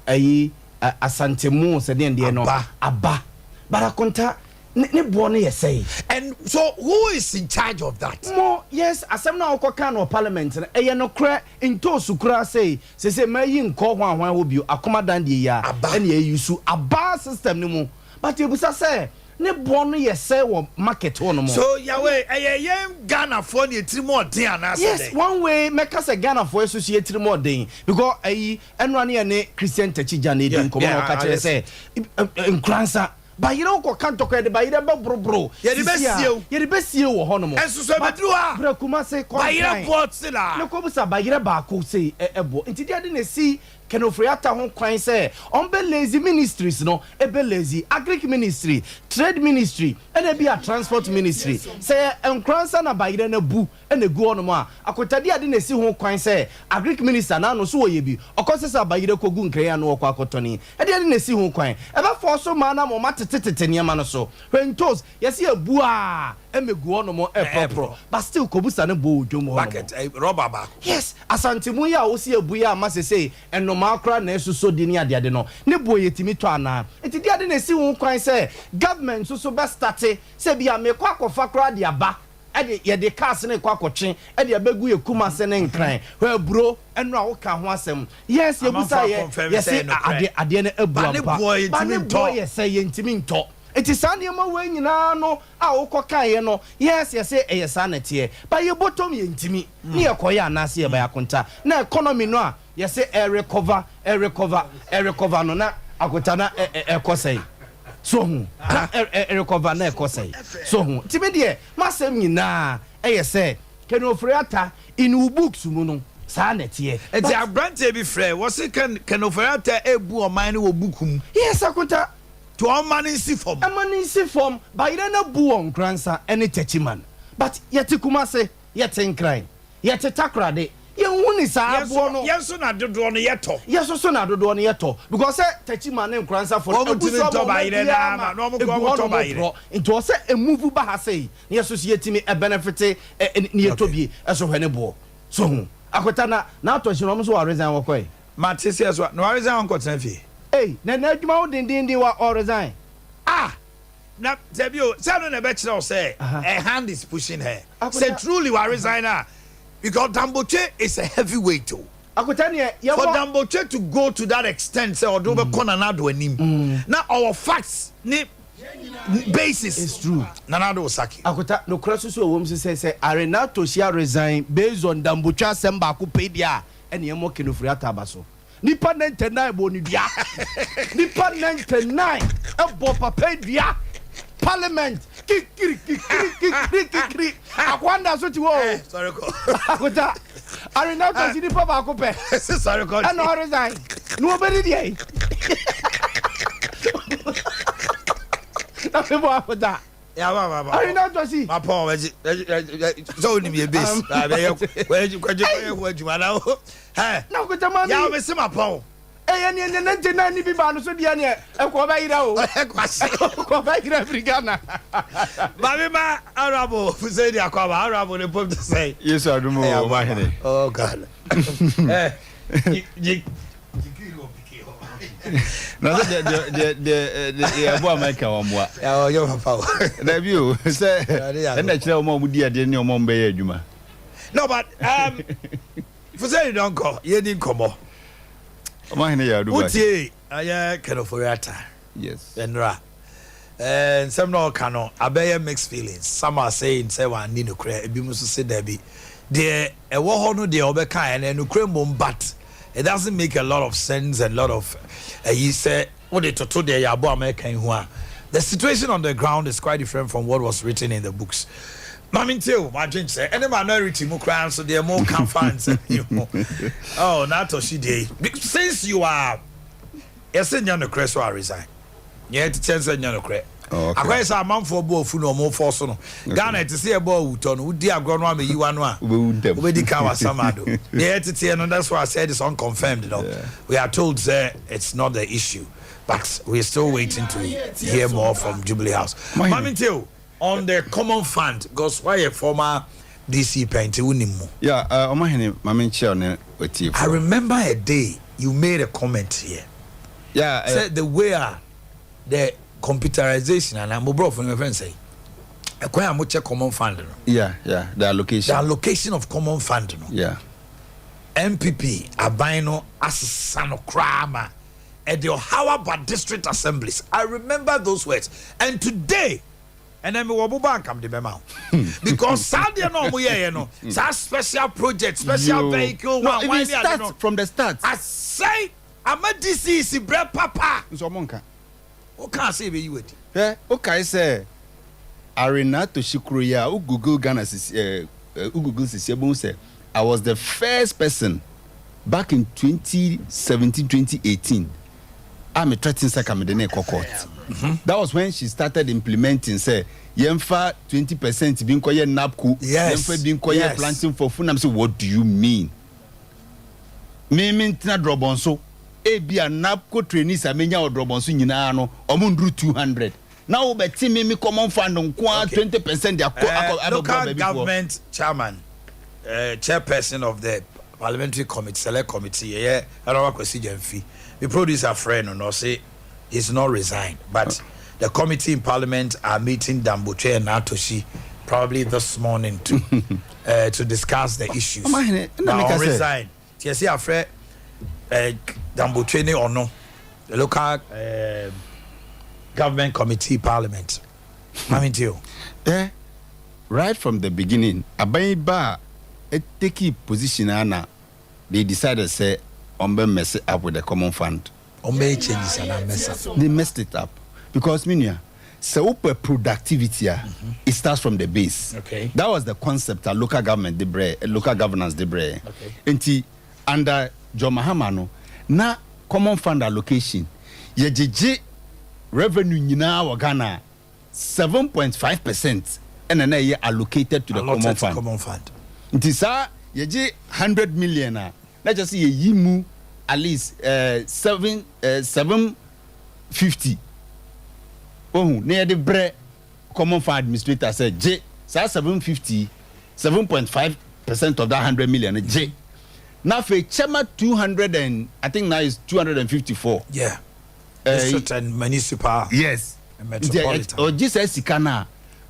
ayi asantemu sɛdeɛ ndeɛ no aba barakonta ne boɔ no yɛ sɛe. And so who is in charge of that? Mo yes asɛm na ɔkɔka no parliament no ɛyɛ no korɛ ntoosu koraa sɛ sɛ mayi nkɔ ho ahwan wɔ bio akomadan deɛ yɛ a ɛne ɛyi so aba system no mu but ebusa sɛ ne boɔ no yɛ sɛ wɔ market hɔ no mo. So Yahweh ɛyɛ Ghana for ne tiri mo ɔden anase. Yes one way mɛka sɛ Ghana for so so tiri mo ɔden because ɛyi ɛno ne yɛ ne Christian Techija na edi nkɔmɔ na ɔka kyerɛ sɛ nkransa bayire ko kan tokɔ de bayire ba brobro yɛde bɛsie wɔ hɔ no mo ɛso so bɛduru ha brakuma se bayire port sila ne ko busa bayire ba ko se ɛbɔ nti de na si kenofriata ho kwan sɛ ɔmbɛ lazy ministries no ebe lazy agric ministry trade ministry ɛna bi a transport ministry sɛ nkransa na bayire na bu ɛna gu hɔ no mo a akotade ade na si ho kwan sɛ agric minister na no so wɔ ye bi ɔkɔse sɛ bayire ko gu nkran no wɔkɔ akotɔni ɛde ade na si ho kwan ɛbɛ fɔ so ma na mo matetete nneɛma no so wentos yɛsi abu a ɛmegu hɔ no mo ɛpɔpɔ but still kobusa ne bo odwom hɔ bucket rubber back. Yes asantemu ya osi abu ya amasese ɛno makra na esuso di ni ade no ne bo yetimi to ana enti di ade na si ho kwan sɛ government so be start sɛ bia me kwa akɔfa kra de aba ɛde yɛde cars ne kwa akɔtwe ɛde abegu ye kuma se ne nkran hɔ aburo ɛno a woka ho asɛm yes yebusa yɛse ade ne abu aba ba ne boy yɛsɛ yentimi ntɔ eti saa nneɛma wɔ nyinaa no a wokɔ kaeɛ no yes yɛsɛ ɛyɛ saa nɛteɛ ba yɛ bottom yɛ ntimi ne yɛkɔyɛ anaase yɛ ba yɛakonta na economy no a yɛsɛ recover no na akota na ɛkɔsɛe so hu na recover na ɛkɔsɛe so hu timi deɛ masɛm nyinaa ɛyɛ sɛ kenofriata in books mu no saa nɛteɛ eti abrante bi frɛ wɔse kenofriata ebu ɔman no wɔ book mu yes akota to all manning form. A manning form by the boo on grandson any techiman. But yet kumase, yet in crying, yet a takrade. You won is a bono. Yes, so not do on yet. Yes, so not do on yet. Because techiman and grandson for over to the by the it was a move bahase. Yes, associate me a benefit near to be as of any ball. So, Akotana now to Shinoms who are resign away. Matisias, no resign on Cotenfi. Hey, na adwuma wo dindindi wa or resign. Na Tebio, sound a bachelor say a hand is pushing her. Say truly wa resigner because Damboche is a heavyweight too. Akutania, for Damboche to go to that extent say or do be Konanado anim. Now our facts ni basis is true. Nanado Osaki. Akuta no cross so wom say Arenato Shia resign based on Dambocha semba ku pedia and yemo kinofriata abaso. Nipa 99 boni dia. Nipa 99 ebo papa dia. Parliament. Kikiri. Akwanda so ti wo. Sorry ko. Akuta. Arena to si nipa ba ko pe. Sorry ko. And no resign. No beri dia. Na febo akuta. Ya ba. Arena to si. Ma pon we so ni me base. Ba be kwaje na o. Hey. Na akuta ma. Ya me se ma pon. Ni 99 bi ba no so dia ne e ko ba yira o. Ko ba yira Africana. Mami ma Arabo Fusedi Akwa Arabo ne pop to say. Yes adumo Omanhene. Oh God. Na the abo America wamwa. Ya yo papa. Na bi o say e na kire o ma mudi ade ne o ma mbe ye adwuma. No but Fusedi don go. Ye din komo. Omanhene Yaw do. Utie aya kenoforiata. Yes. Enra. And some no cano abeye mixed feelings. Some are saying say one need no cre ebi muso say there be. There e wo ho no de obeka and no cre mom but it doesn't make a lot of sense and a lot of you say what they to there ya bo American ho a. The situation on the ground is quite different from what was written in the books. Mamintil, my drink say, any minority mo cry so they are more fans. Oh, not she day. Since you are, yes, and you're crest or resign. Yeah, to chance and you're cre. I guess a month for both no more for so. Ghana to see a ball ton, would dear grown you one one. We did cover some. Yeah, to see, and that's why I said it's unconfirmed. You know, we are told that it's not the issue, but we're still waiting to hear more from Jubilee House. Mamintil. on the common fund, because why a former DC painter unimu. Yeah, Omanhene Yaw with you. I remember a day you made a comment here. Yeah, said the way the computerization and I'm bro from your friend say. A quite much common fund. Yeah, the allocation. The allocation of common fund. Yeah. MPP Abino Asano Krama at the Ohawaba district assemblies. I remember those words. And today, and then we will back come the memo because Saudi no that special project, special vehicle. No, it starts from the start. I say, I'm a DC bread papa. So monka. What can't say you it? Yeah, okay, say Arena to Shikruya, Google Ghana, Google say I was the first person back in 2017, 2018. I'm a threatening second court. That was when she started implementing, say, Yemfa 20% being koye napku, Yemfa being koye planting for food. I'm saying, what do you mean? Me mean tina drobonso. Ebia napko trainees amenya or drobonso nyina no, omundru 200. Now be team me common fund on 20% their local government chairman, chairperson of the parliamentary committee, select committee, I don't want to fee. We produce a friend and say he's not resigned, but the committee in parliament are meeting Damboche and Atoshi probably this morning to discuss the issues. Now resign. Yes, yeah, Fred Damboche or no, the local government committee parliament. I mean to you. Right from the beginning, Abaiba take a position Anna. They decided say mess it up with the common fund. Changes and mess up. They messed it up because so productivity it starts from the base. Okay. That was the concept of local government local governance Okay. And under John Mahamano, na common fund allocation, ye revenue nyina wa Ghana 7.5% and then ye allocated to the common fund. It is 100 million. Let's just say yimu at least 750. Oh, near the bread common fund administrator said J 750, 7.5% of that 100 million J. Now for Chema 200 and I think now is 254. Yeah. District and municipal. Yes. And metropolitan. Or just as Sikana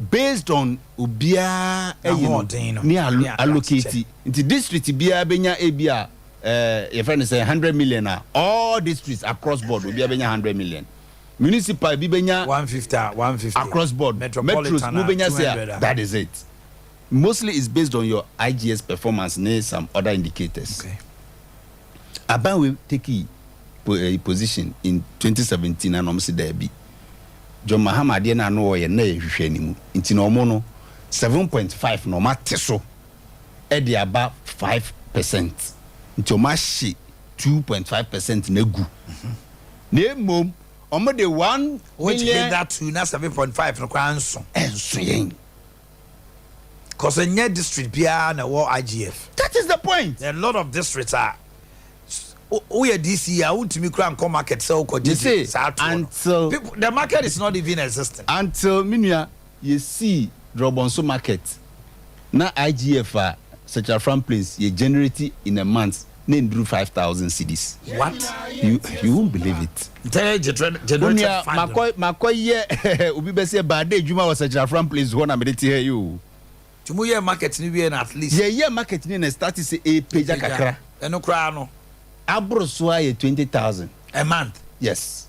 based on ubia allocate into district bia benya ebia your friend say 100 million all districts across board ubia benya 100 million municipal bi benya 150 across board metros mu benya say that is it. Mostly it's based on your IGS performance and some other indicators. Okay. Aban will take a position in 2017 and almost there be John Muhammad na no ye na ehwehwe animu nti no mo no 7.5 no mate so e dey about 5% nti o ma hye 2.5% na gu na emom omo de 1 which mean that to na 7.5 no kwa enso yen cause a near district bia na war IGF. That is the point. A lot of districts are we are DC. I want to make and come market sell. You see, until people, the market is not even existing. Until Minya, you see Drobonso market. Now IGF such a front place you generate in a month. Name drew 5,000 CDs. What? You won't believe it. Makoy ye ubi bese bade juma was such a front place one I'm here you. Tumu ye market ni we at least. Yeah market ni na start say a page kakra. Eno kra no. Abroswa ye 20,000 a month. Yes.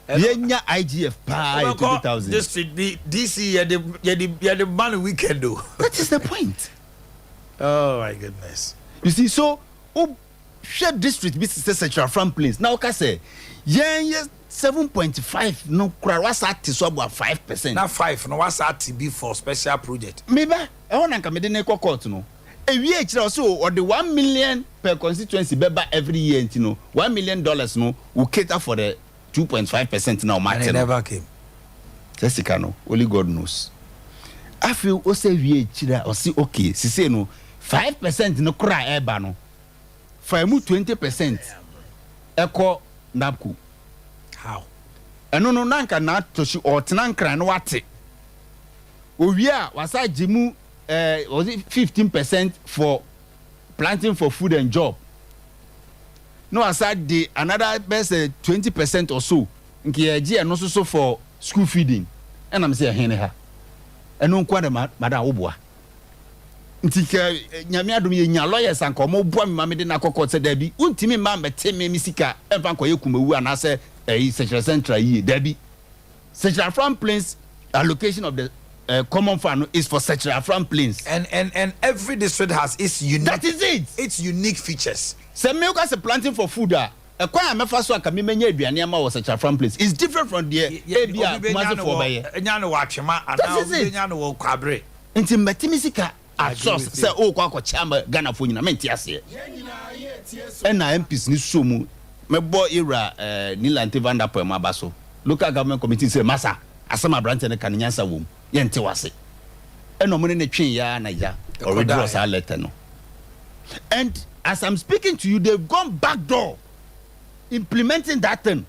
Yenya IGF pa 20,000. This DC ye the money weekend do. That is the point. Oh my goodness. You see, so share district business central front place. Now ka say yen 7.5 no kra what's at so about 5%. Not 5 no what's at be for special project. Maybe I want to me dey court no. A year so or the 1 million per constituency beba every year, you know, $1 million no will cater for the 2.5% now. And it never came. Jessica no, only God knows. I feel also we or see okay, she say no 5% no cry eba no. For 20% echo napku. How? And no nanka na to she or tenan cry no wate. Owia was a jimu was it 15% for planting for food and job. No, aside the another best 20% or so. Nkiyaji and also for school feeding. And I'm saying here. And no kwada madam obwa. Ntika nyame adom ye nya lawyers anko mo boa me mame de na kokko se da bi untimi ma mete me misika emfa nko ye kumawu anase sexual central yi da bi sexual farm plains allocation of the common fund is for sexual farm plains and every district has its unique, that is it, its unique features. Se me ka se planting for food kwan amefa so aka me menya aduane ama wo sexual farm plains is different from the ebia kumase for baye nya no wa twema ana obi nya no wo kwabre nti metimi sika at source say o kwa chama Ghana fo nyina menti ase na MPs ni so mu mebo era Nilante Vanderpoel mabaso local government committee say masa asema branch ne kan nyansa wom ye nte wase eno mo ne twen ya na ya already was a letter no. And as I'm speaking to you, they've gone back door implementing that thing.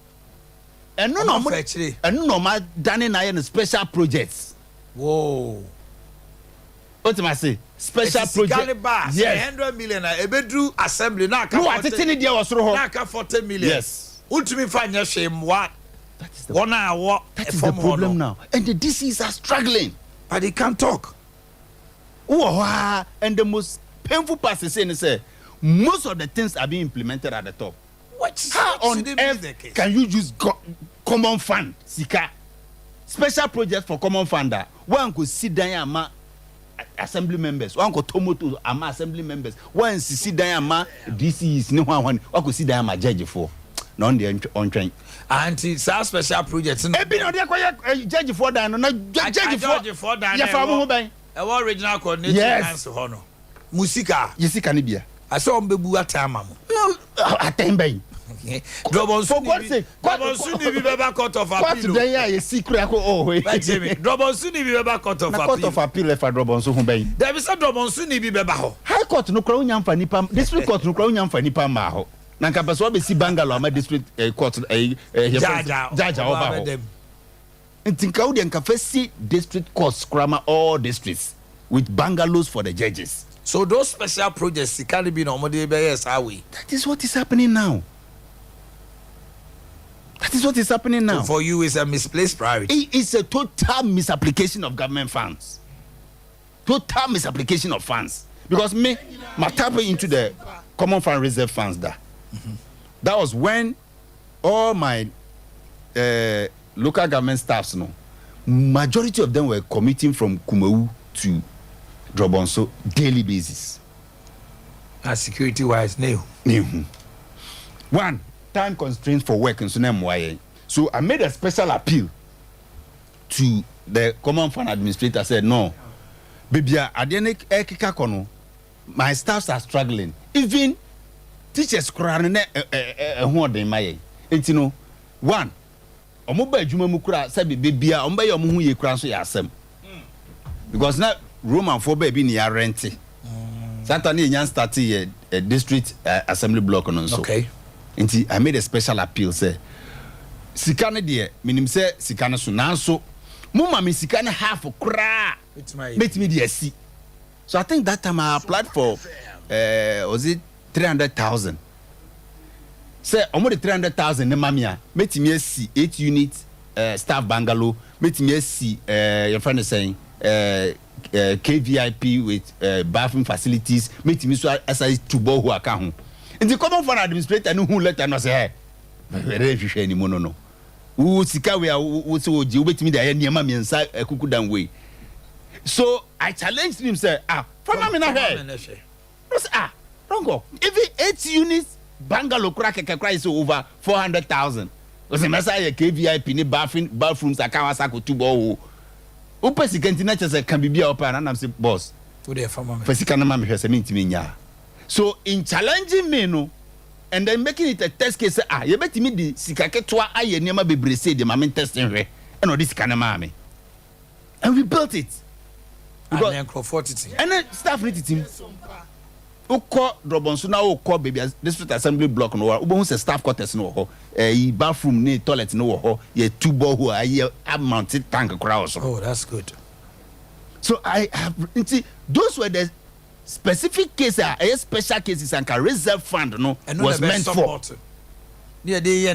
And no normal done na special projects. Whoa. What am I say? Special project. Yes. 100 million. Ebedru assembly na ka. No, I think there was so. Na ka 40 million. Yes. Ultimate fanya shame what? That is the problem now. And the DCs are struggling. But they can't talk. Oh, and the most painful part is saying, most of the things are being implemented at the top. How on earth can you use common fund, Sika? Special project for common funder. One could sit down ama assembly members. One could tomoto ama assembly members. One sit down ama DC is no one. One could sit down ama judge for. Non the on train. Anti special projects. Ebi no dey judge for that. No judge for that. Ya fa mo ben. Our original coordinator answer hono. Musika. Yesika ni bia. I saw Mbebu atama mo. No, atemben. Drobonsuni bi beba court of appeal. What today you secret ko oh we. Drobonsuni bi beba court of appeal. Court of appeal for Drobonsu hu ben. There be say Drobonsuni bi beba ho. High court no kra unya mfa nipa. District court no kra unya mfa nipa ma ho. Na nka peso be si Bangalore ma district court jaja over ho. Ntinka wo de nka fa si district courts krama all districts with bungalows for the judges. So those special projects can't be no more yes are we. That is what is happening now. That is what is happening now. So for you it's a misplaced priority. It is a total misapplication of government funds. Total misapplication of funds. Because my tap into the common fund reserve funds there. Mm-hmm. That was when all my local government staffs, majority of them were commuting from Kumawu to Drobonso daily basis. Security wise, new. One, time constraints for work in Sunem. So I made a special appeal to the common fund administrator. I said, no, baby, my staffs are struggling. Even teachers one, omoba juma mukura sabi bebia omba yo mu ye kura so ya asem because na Roman for baby ni ya rent Saturday nyan start a district assembly block on so okay nti I made a special appeal say sika ne de minim say sika ne so nanso mu ma me sika ne half kura met me de asi so I think that time I applied for was it 300,000. Say almost 300,000 ne mamia metimi asi 8 units staff bungalow metimi asi your friend is saying KVIP with bathroom facilities metimi so asai tubo who aka ho nti common fund administrator no who letter no say very hwehwe ni mo no wo sika we wo se oji wo betimi da ya niam miensa akuku dan we so I challenged him say for me na he don't go even 8 units Bangalow crack is over 400,000. Was a messiah KVIP ni bathrooms akawasako tubo. Upesi kentina chese can be open and I'm say boss. To the farmer. Fesikana mama hwese mintimi nya. So in challenging me no and then making it a test case you bet me di sikaketwa aye niam bebre say the mama testing hwe. And no this kana mama. And we built it. And then and then staff need it. Uko Drobonso na uko baby district assembly block no wo say staff quarters no ho bathroom ni toilet no ho ye tubo ho aye mounted tank crowd so. Oh, that's good. So I have those were the specific cases, special cases, and reserve fund was meant for. Yeah, they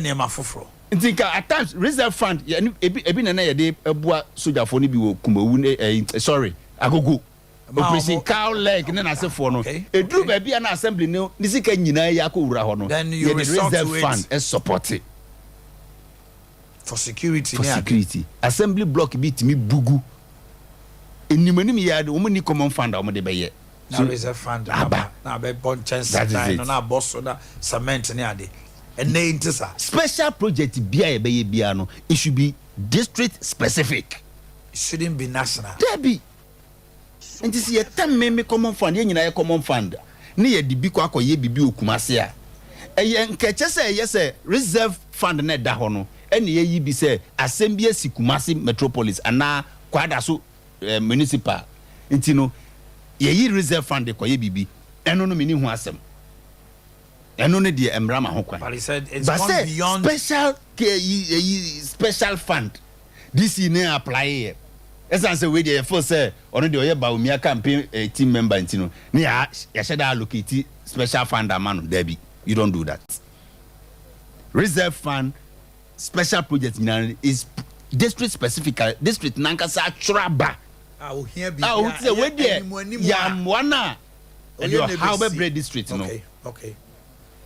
At times reserve fund ebi na ye de ebua soldier for ni bi wo kumawu sorry agogo operation cow leg na se for no edru ba bia na assembly no ni sika nyina ya ko wura ho no then you resort reserve to it fund is support it for security assembly block bi timi bugu enimani ya de wo ni common fund o mo de be ye na reserve fund na be bon chance na boss na cement ni ade. Special project bia bia no, it should be district specific. It shouldn't be national. Debbie. And this is a time me common fund, ye common fund. Ni ye dibi kwa ye bibi okumase a. Eye nkeche se yes reserve fund na da ho no. Ene ye yi bi se assembly sikumase metropolis ana kwada so municipal. Nti no ye yi reserve fund kwa ye bibi. Eno no meni hu asem. And only the Emrama Hokwan. But he said it's gone beyond special fund. This is now apply here. As I say, we the first say already we about me campaign team member intino. Nia ya should allocate special fund amount. Debbie, you don't do that. Reserve fund, special project is district specific. District Nankasa Traba. I will hear be. I will say we there. Yamwana. And your Halberbrand district, no. Okay.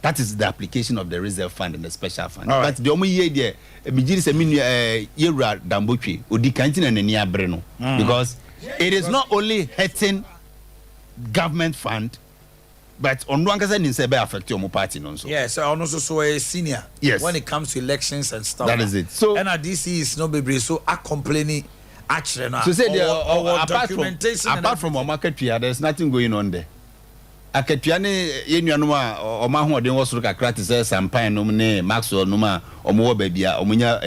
That is the application of the reserve fund and the special fund. But the only year there, Bijiri se mini yera Boakye odi kanti na nani abre no because it is not only hurting government fund, but on one case it be affect your party no so. Yes, I also so a senior. Yes. When it comes to elections and stuff. That is it. So NRDC is no baby so are complaining actually now. So say apart from our market here, there's nothing going on there. Akatuane yenuanum a omahoden wo soro kakra te say Sampa no ne Maxwell no ma omo babia omunya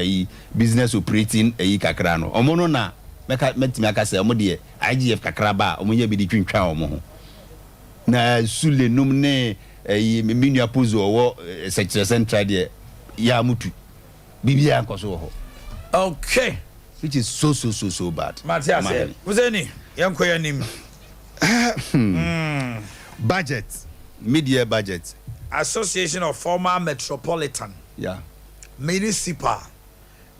business operating kakra no omo no na metimi aka say omo de IGF kakra ba omunya bi di twintwa omo ho na sule num ne minua pozo wo secretary central de ya mutu bibia nkoso ho. Okay, which is so bad. Matias Uzeni yankoya nim budget, mid-year budget. Association of Former Metropolitan, Municipal,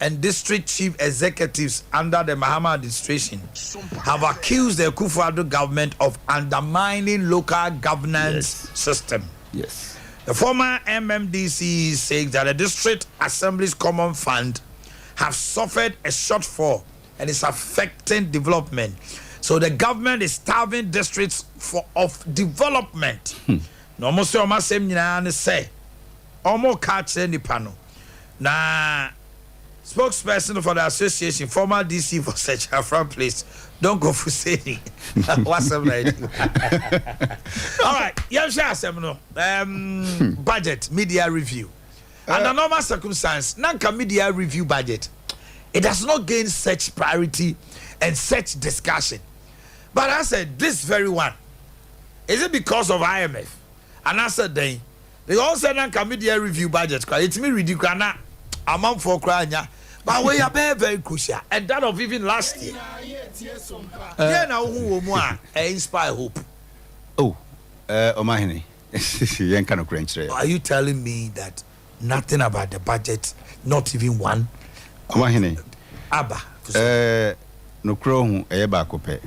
and District Chief Executives under the Mahama administration have accused the Akufo-Addo government of undermining local governance system. Yes. The former MMDC says that the District Assembly's Common Fund have suffered a shortfall and is affecting development. So the government is starving districts of development. No more say almost same nyina say almost catch any panel. Na spokesperson for the association, former DC for such a front place, don't go for saying what's up right. All right, budget media review. Under normal circumstance, nanka media review budget, it does not gain such priority and such discussion. But I said, this very one, is it because of IMF? And I said, they all said, media review budget. It's me ridiculous. Amount for crying. But we are very, very crucial. And that of even last year. Yeah, now who more inspire hope? Oh, Omanhene. Are you telling me that nothing about the budget, not even one? Omanhene. Abba. No crow bakope.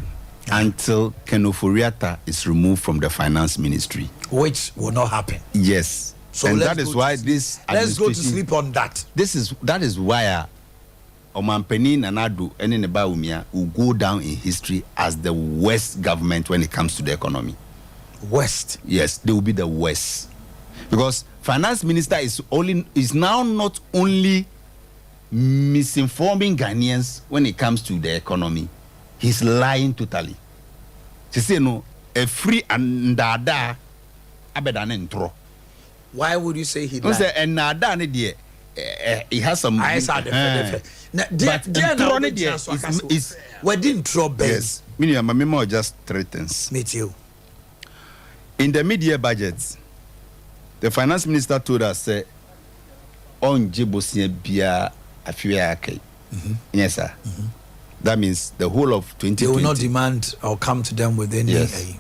Until Kenoforiata is removed from the finance ministry, which will not happen. Yes, so and that is why this. Let's go to sleep on that. That is why Omanhene Nanado and Nebaumia will go down in history as the worst government when it comes to the economy. Worst. Yes, they will be the worst because finance minister is now not only misinforming Ghanaians when it comes to the economy. He's lying totally. She say no, a free and dada abedan intro. Why would you say he lied? Say and nada ne die he has some I saw the but is we didn't throw beds. Yes. Meaning my memo just three things. Me too. In the mid-year budget, the finance minister told us say on Jibosia Bia Afia Akye. Yes, sir. That means the whole of 2020. They will not demand or come to them with any. Yes.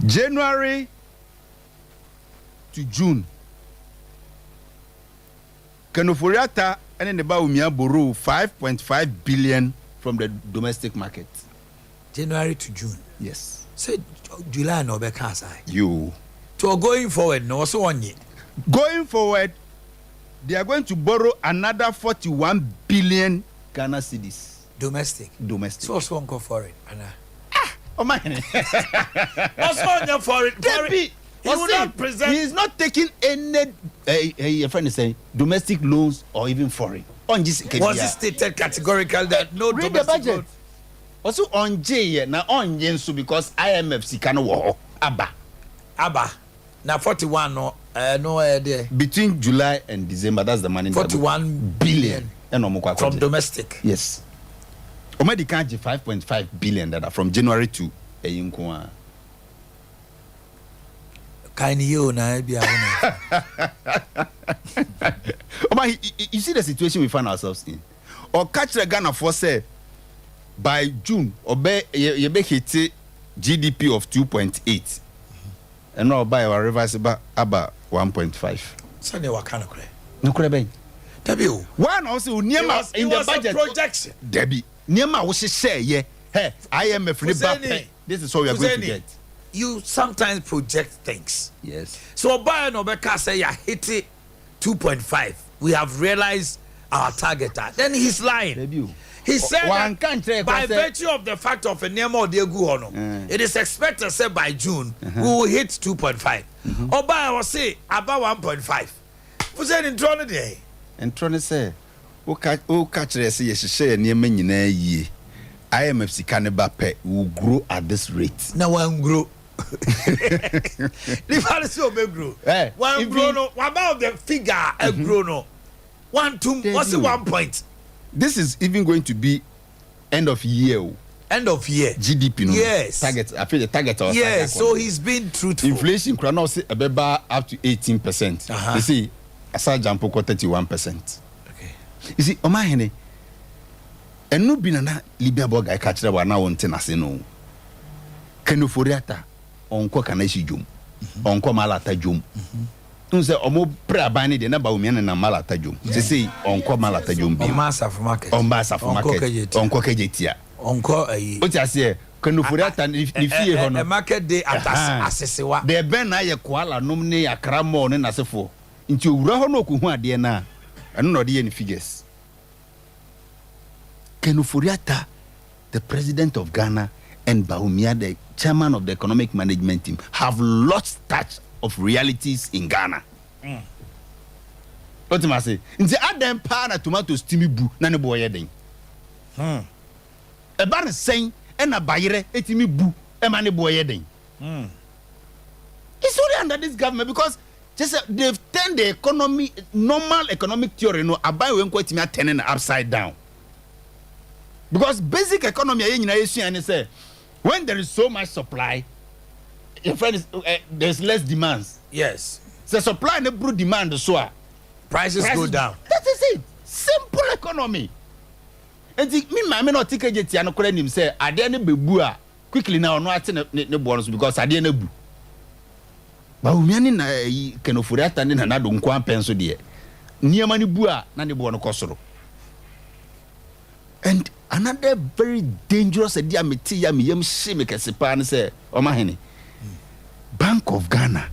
January to June. Kanoforiata and Neba Umia borrow 5.5 billion from the domestic market. January to June. Yes. Say July no be kasai. You. So going forward, no so one year. Going forward, they are going to borrow another 41 billion Ghana cedis. Domestic. So one go for it. Omanhene. Also on for it. He will not present. He is not taking any a friend is saying domestic loans or even foreign. On this was it stated categorical that no read domestic the budget. loans? Also on J now on Jensu because IMF sikano wo Abba. Now 41 no there. Between July and December, that's the money. 41 billion from domestic. Yes. Omedi kanji 5.5 billion that are from January to Eyinkoa. You see the situation we find ourselves in. Or catch the Ghana for say by June, obey you be hit GDP of 2.8. And now by our reverse about 1.5. Sunday wakana kure. No kure ben. Debbie. One also Niema in the budget projection. Debbie. Niema was say yeah. Hey, IMF reback. This is what we are going to get. You sometimes project things. Yes. So by no beka say ya hit it 2.5. We have realized our target. Then he's lying. Debut. He said that by virtue of the fact of a Nemo Degu it is expected say by June we will hit 2.5. Or by I say about 1.5. Who's that in Tron day? And Tron say, catch the say share near many ye. IMF Sikaneba pay will grow at this rate. Now one grow. The policy will grow. One grow no. What about the figure a grow no? 1, 2. What's the 1 point? This is even going to be end of year. End of year. GDP no. Yes. Target. I feel the target. Yes. So he's been truthful. Inflation can now say about up to 18%. You see, aside jump 31%. Okay. You see, Omanhene. And no be na Libya boy guy catch that one now on tenase no. Kanoforiata onko kanashi jom. Onko malata jom. Unse omo pre-abani de na ba umiane na malata jom. Say onko malata jom bi. Omasa for market. Omasa for market. Onko kejetia. Onko ayi. Oti ase Kanoforiata ni fie ho no. E market day asesewa. De ben na ye kwala nom ne yakra mo ne nasefo. Nti owura ho no ko hu ade na. Eno no de ye ni figures. Kanoforiata, the president of Ghana, and Bawumia, the chairman of the economic management team, have lost touch of realities in Ghana. What am I saying? In the Adam Pana tomato steamy boo, none boy heading. A ban saying, and a bayre, etimi boo, a money boy heading. It's only under this government because just they've turned the economy, normal economic theory, no, a buy when quite me turning upside down. Because basic economy, and say, when there is so much supply, your friend is, there's less demands. Yes. So supply and the demand, so prices go down. That is it. Simple economy. And me, my men not take a jet and him say, I didn't be bua quickly now, no, I the bonus because I didn't boo. But we can afford that and then another one pencil dear. Near money bua, none of one costro. And another very dangerous idea me yam shimmy sepan say Omanhene. Bank of Ghana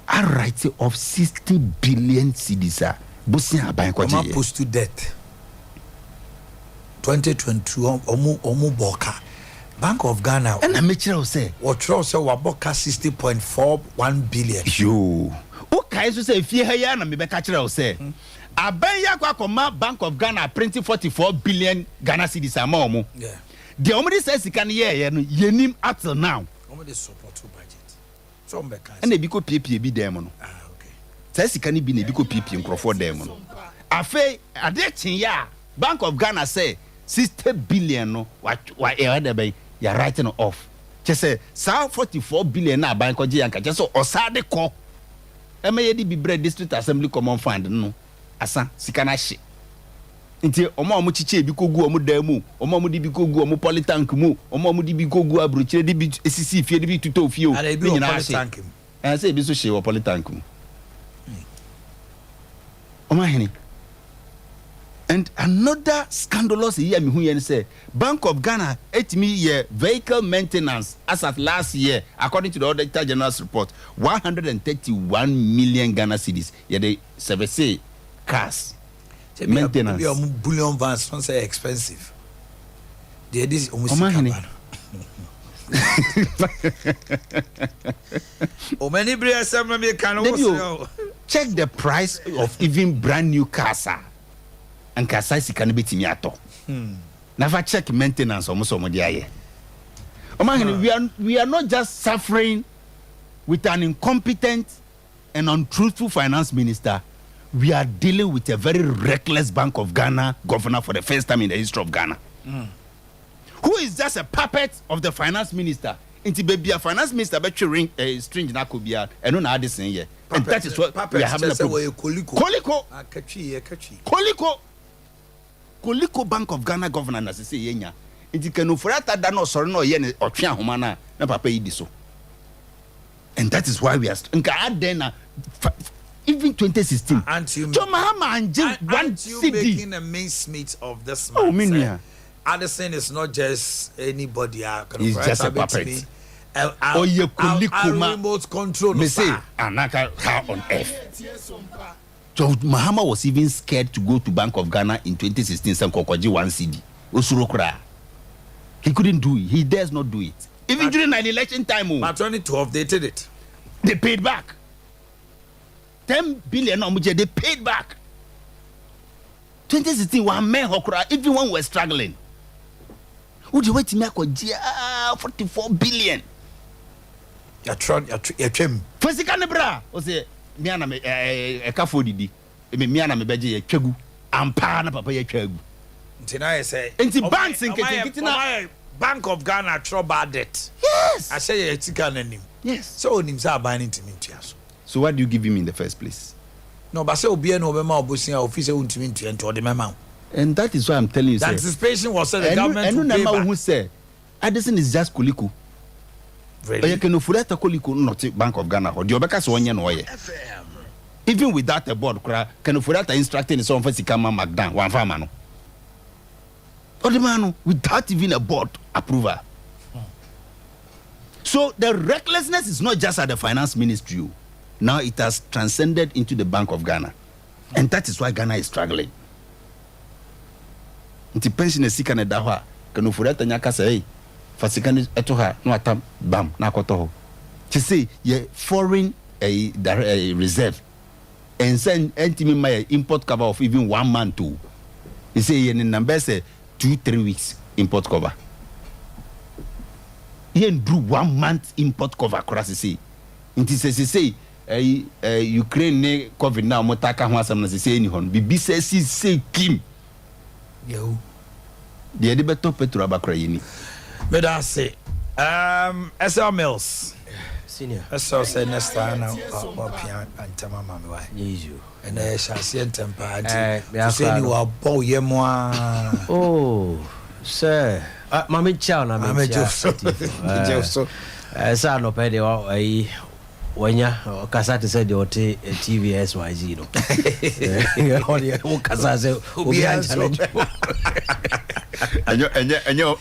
are writing of 60 billion cedis. Busia bank post to debt 2022 omu boka Bank of Ghana and a mature say what say waboka 60.41 billion. Yo okay so say if you hear na me be catch say Abaya kwa koma Bank of Ghana printing 44 billion Ghana cedis amount. Yeah. The only says you can hear yenim up till now. Only support to budget. So and they biko PPA be them no. Okay. Says you can be ne biko PPA nkrofo them no. Afa ade ya Bank of Ghana say 60 billion no what e be you writing off. Just say 44 billion na bank ko yanka just so osade ko. E me ye di bi bread district assembly common fund no. Asa sikana she nti omo chiche bi kogu omo da mu omo di bi kogu omo polytank mu omo di bi kogu abrochire di bi esisi fie di bi tuto fie o ni nyina ase say bi so hye wo polytank mu Omanhene. And another scandalous year me hu yen say Bank of Ghana etimi year vehicle maintenance as at last year according to the Auditor General's report 131 million Ghana cedis ye the service cars maintenance bullion vans don't say expensive they this Omanhene. Many bria some me can check the price of even brand new cars and kasa sika no betimi ato never check maintenance almost omo dia ye Omanhene, we are not just suffering with an incompetent and untruthful finance minister, we are dealing with a very reckless Bank of Ghana governor for the first time in the history of Ghana who is just a puppet of the finance minister. Inti baby a finance minister bet you ring a string na kobia eno na adisen here and that is what we are having a Koliko Bank of Ghana governor na say yenya inti kanu forata da no soro no ye ne otwe ahoma na papa yi di so and that is why we are nka adena even 2016 to Mahama anje one city making a mincemeat of this man. Oh minia Addison is not just anybody. He's just a puppet. Oh, you remote control. Me say, Anaka, how on earth? So Mahama was even scared to go to Bank of Ghana in 2016. Some Kokoji one CD. Usurokra. He couldn't do it. He dares not do it. Even during an election time. But 2012, they did it. They paid back. 10 billion. They paid back. 2016, one man hokra. Everyone was struggling. Would you wait to make 44 billion? You're trim. First, bra. O say, Miana me a kafodidi. Miana me beje chegu. Ampa na papa ye chegu. Tina say. Enti banks in Kitina. Bank of Ghana trouble bad debt. Yes. I say you tika na nim. Yes. So nim say buying into me ntiaso. So what do you give him in the first place? No, but say obi no be ma obosia officer untimi ntu de mema. And that is why I'm telling you. The anticipation was the government will pay back. Who say Addison is just Koliko. Really? You can afford that Koliko, not Bank of Ghana. Or the Obeka Sonya no way. Even without a board, can afford that instructing someone for Sikama Magdan, one farmer. Or the man without even a board approval. So the recklessness is not just at the finance ministry. Now it has transcended into the Bank of Ghana. And that is why Ghana is struggling. Nti pension esika na da ho a kanu furata nya kasa fasika ni eto ha no atam bam na akoto ho ti say ye foreign reserve and send entimi my import cover of even 1 month too. He say ye ni number say 2-3 weeks import cover ye do 1 month import cover cross say nti say Ukraine ne covid na motaka ho asam na say ni hon bibi say kim yo the editor Petro Abakra yini but I say SL Mills senior SL say next time now pian antama mama why you and shasi entempa anti say ni wa bow yemo oh sir mama chow na me chow so sa no pede ai wanya kasate said the TVS YZ no o kasase obi challenge enyo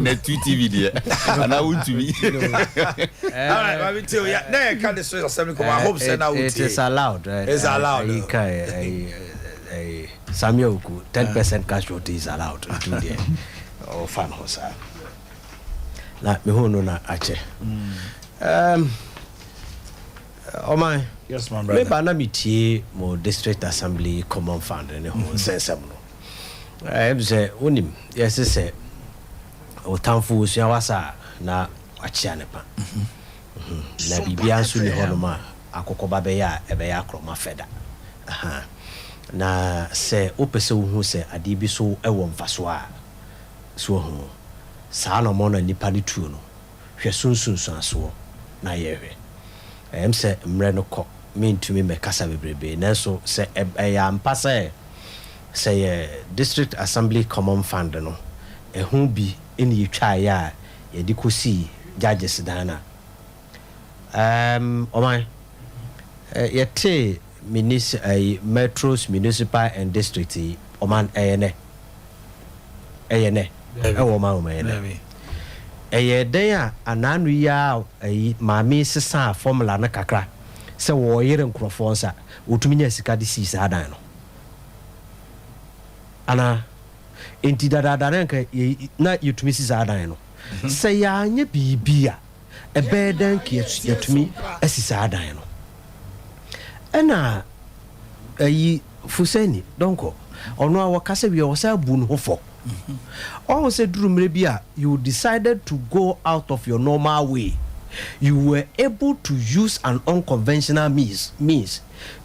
na TV there and I want to be all right let me tell you na can the so assembly come I hope say now it is allowed it's allowed Samuel 10% casualty is allowed to there or fan hosa na me hono na ache oh my yes my brother me ba na metie mo district assembly common fund ne ho sensem no say onim yes say o tamfo sua wasa na achia ne pa na bibia nso ne ho no ma akokoba be ya ebe ya kroma feda na se opese wo hu se ade bi so ewo mfaso a so ho sa no mo na nipa ne tuo no hwe sunsun aso na yehwe say mre no ko me ntumi me kasa bebrebe nanso se ya mpasa say district assembly common fund no who bi in you try ya yɛde kɔsi judges dana ɔman yɛte metros municipal and district ɔman ɛyɛ nɛ ɛwɔ ɔman ɔman ɛyɛ ɛyɛ den a ananu yi a maame sesa formula no kakra sɛ wɔyere nkurɔfoɔ nsa wɔtumi nya sika de sii saa dan no ana enti dadaada no nka na yɛtumi si saa dan no sɛ yɛanyɛ biribi a ɛbɛyɛ dan ka yɛtumi asi saa dan no ɛna fusani dɔnkɔ ɔno a wɔka sɛ wiɛ wɔ sɛ abu no ho fɔ ɔho sɛ duru mmerɛ bi a you decided to go out of your normal way. You were able to use an unconventional means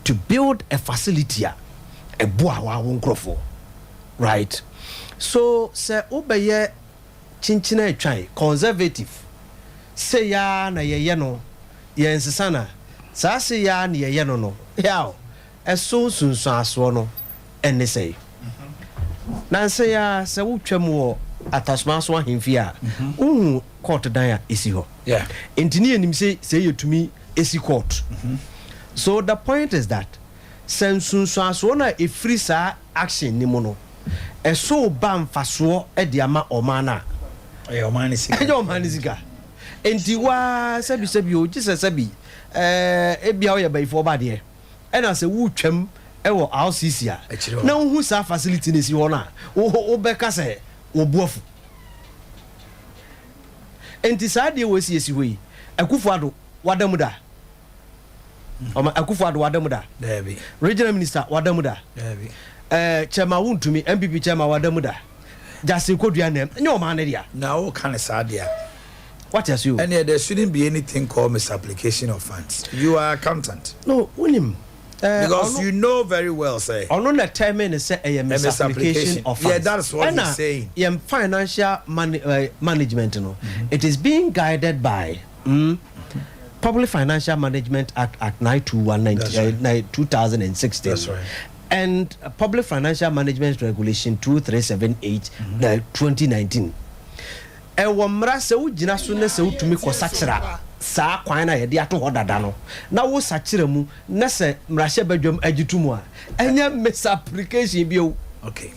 to build a facility a boa wa wonkrofo, right? So say obeye chinchina etwan conservative say ya na ye no ye nsesa na sa say ya na ye no yaw eso sunsun aso no ene say na say ya se wotwam wo atasma so ahemfi a court dan a esi ho yeah entini enim say yetumi esi court so the point is that sensunso aso na efiri sa action ni mu no eso ba mfaso e de ama omana omani sika enti wa sabi o gise sabi ebia o ye baifo ba de e na se wutwam e wo RCC a na hu sa facility ni si ho na wo beka se wo buafu enti saa de wo si hoi Akufo-Addo wadamuda Akufo-Addo wadamuda David regional minister wadamuda David chairman wuntumi MPP chairman wadamuda Justin Kodua nem nye o man dia na o kan saa dia what else you and there shouldn't be anything called misapplication of funds. You are accountant. No unim because you know very well say ono na term is say a misapplication of funds. Yeah, that's what he's saying. Financial management no it is being guided by Public Financial Management Act 921 2016. That's right. And Public Financial Management Regulation 2378 2019. Ewo mra se ugina so ne se utumi ko sachira saa kwan na ye de ato hodada no na wo sachira mu na se mra hye badwam agitumu a enya misapplication bi o okay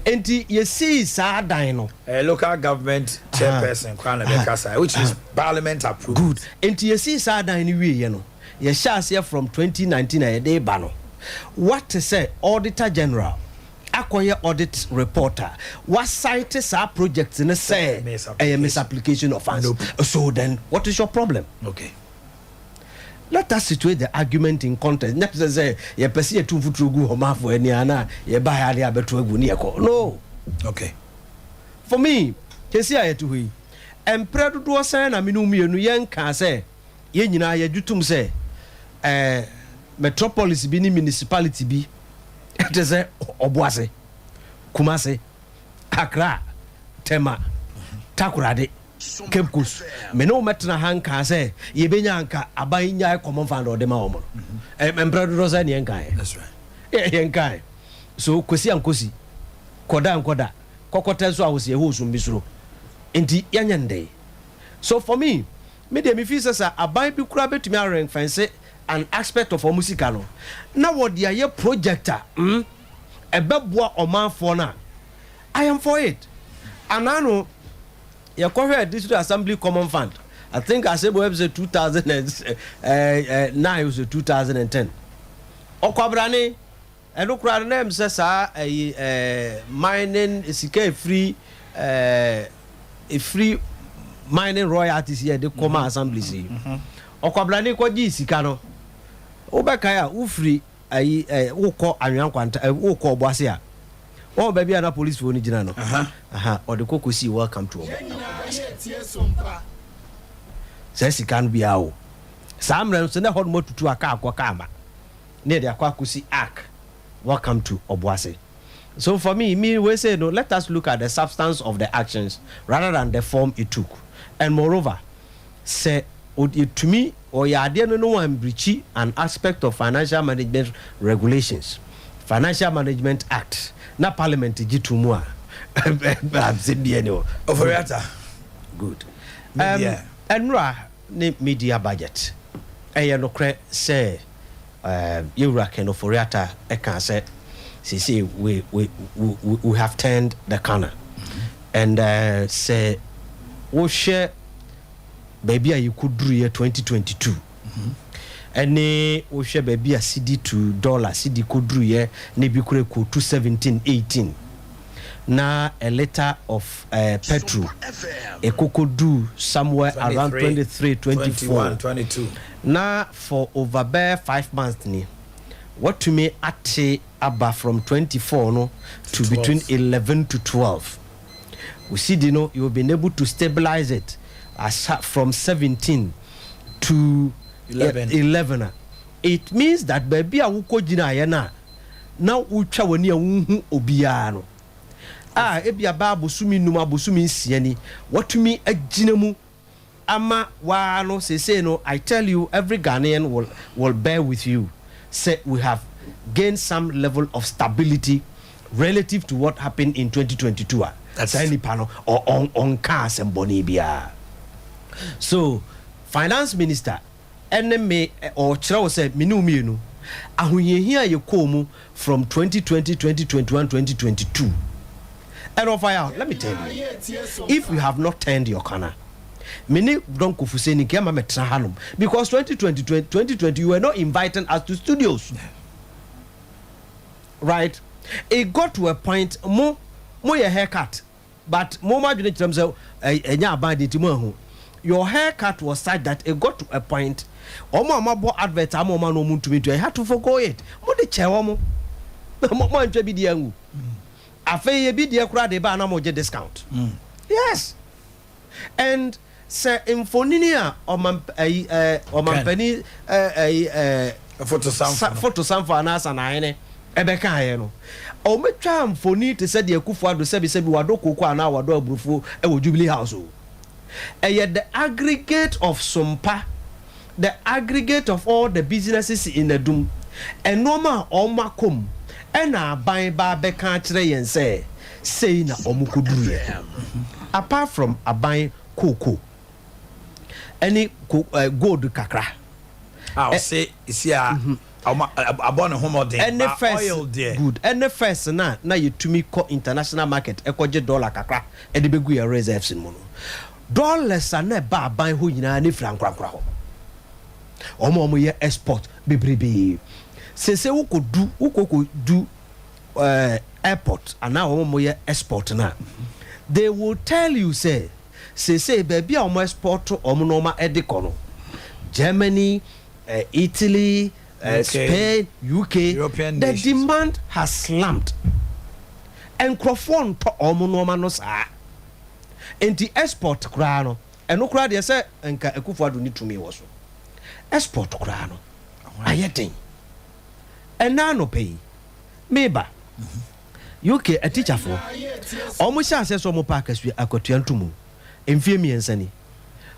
enti ye see saa dan no local government chairperson kwan na be kasa which is parliament approved good enti ye see saa dan ni wie ye no ye hyase from 2019 a ye de ba no what to say auditor general akoye audit reporter what cite sa project in say a misapplication of funds. Nope. So then what is your problem? Okay, let us situate the argument in context. Not to say ye pesi etu futugu homafo eni ana ye ba ya dia betu agu ni eko. No. Okay, for me kesi ayetu hui empre dodo san na minu mienu yen ka say ye nyina ye djutum say metropolis bi ni municipality bi it is Obuase, Kumase, Accra, Tema, Takoradi, Cape Coast. Me no metna hanka say ye benya anka abanya common fund or dema omo. Emperor Rosa ni enkai. That's right. Enkai. So kosi ankosi. Koda kokotel so awose ye ho so mbisuro. Enti yanyande. So for me de me feel say aban bi kura betumi arrank fancy an aspect of musica no na what the aye projector ebeboa omanfo na I am for it anano ye kohwe district assembly common fund I think I said episode 2009 was 2010 okwabrane eno kura na em say sa mining sika free mining royalties here the common assembly see okwabrane kwaji sika no obekaya ufri ayi wukọ anwan kwanta wukọ Obuase a o ba bia na police phone gina no o de kokosi welcome to Sompa say sikan bia o samran so na hod motutu aka akwa ama ne de akwa kosi ark welcome to Obuase. So for me we say no, let us look at the substance of the actions rather than the form it took. And moreover say to me or ya de no one breach an aspect of financial management regulations, Financial Management Act na parliament gi to mu a abse bia ne o Oforiata good enra ne media budget no kre say yewura ken Oforiata e kan say we have turned the corner and say we share baby you could do year 2022 and we share baby a CD $2 CD could do year nebi kure ko 217.18 na a liter of petrol a could do somewhere 23, around 23 24 22 na for over bare 5 months ni what to me at about from 24 no to 12. Between 11 to 12 we see you've been able to stabilize it as from 17 to 11. It means that baby a wuko jina yana na ucha wani a wuhu obiya no ebia ba bosumi numa bosumi nsiani what to me ajina mu ama wa no say no I tell you every Ghanaian will bear with you say we have gained some level of stability relative to what happened in 2022 that's any panel or on cars and bonibia. So finance minister enemy or chira say minu ahuye here you come from 2020 2021 2022 and of fire. Let me tell you, if you have not turned your corner many don't kufuse ni kema metra hanum because 2020 you were not inviting us to studios, right? It got to a point more your haircut but more margin in terms of your haircut was such that it got to a point omo advert omo no muntu me I had to forgo it mo de chewo mo ntwa bi dia ngu afei bi dia kura de ba na mo je discount yes and say infonini a omampani photo samfa na sanane ebeka aye no o metwa mfoni te se de akufo ado sebi wado koko ana wado aburufu e wo Jubilee House o the aggregate of Sompa, the aggregate of all the businesses in the doom and normal omakom and a buy ba beka kire yen say na omukuduru apart from a buy cocoa any gold kakra I say is here abon homo dey and the first oil there good and the first na you to me ko international market ekoje dollar kakra e de begu your reserves in mono dollars na ba ban ho nyina ne frankrakra ho omo ye export bebrebe sese ukodu airport and now omo ye export na they will tell you say baby omo export omo no ma edikono Germany, Italy, Spain, UK, European the nations. Demand has slumped and crofon to omo no ma no sa enti export kra no eno kra de say enka Akufo Addo ni tumi wo so export kra no ayeten ena no pay meba UK a teacher for almost say so mo park asu akotua ntumu emfie miensa ni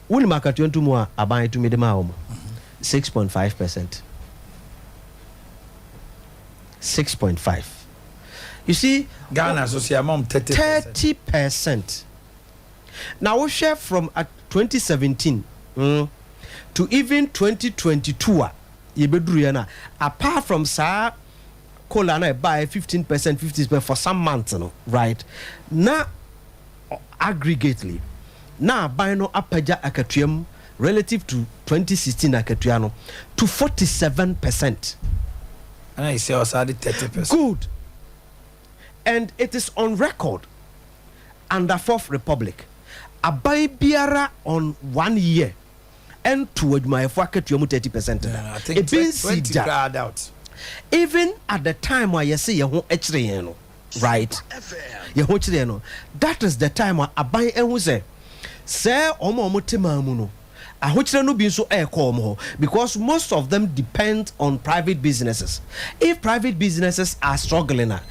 woni makatua ntumu a aban tumi de ma wo 6.5%. 6.5. You see Ghana so say mom 30%. Now we share from 2017 to even 2022 apart from sa cola na buy 15% 50% for some months right now aggregately now buy no apaja akatuam relative to 2016 akatuano to 47%. And I say also 30%. Good. And it is on record under Fourth Republic. Abai biara on 1 year and to my fucket 30%. I think 20 grad out. Even at the time where you say you right? That is the time where abai and say omo mutima muno. No be so because most of them depend on private businesses. If private businesses are struggling, let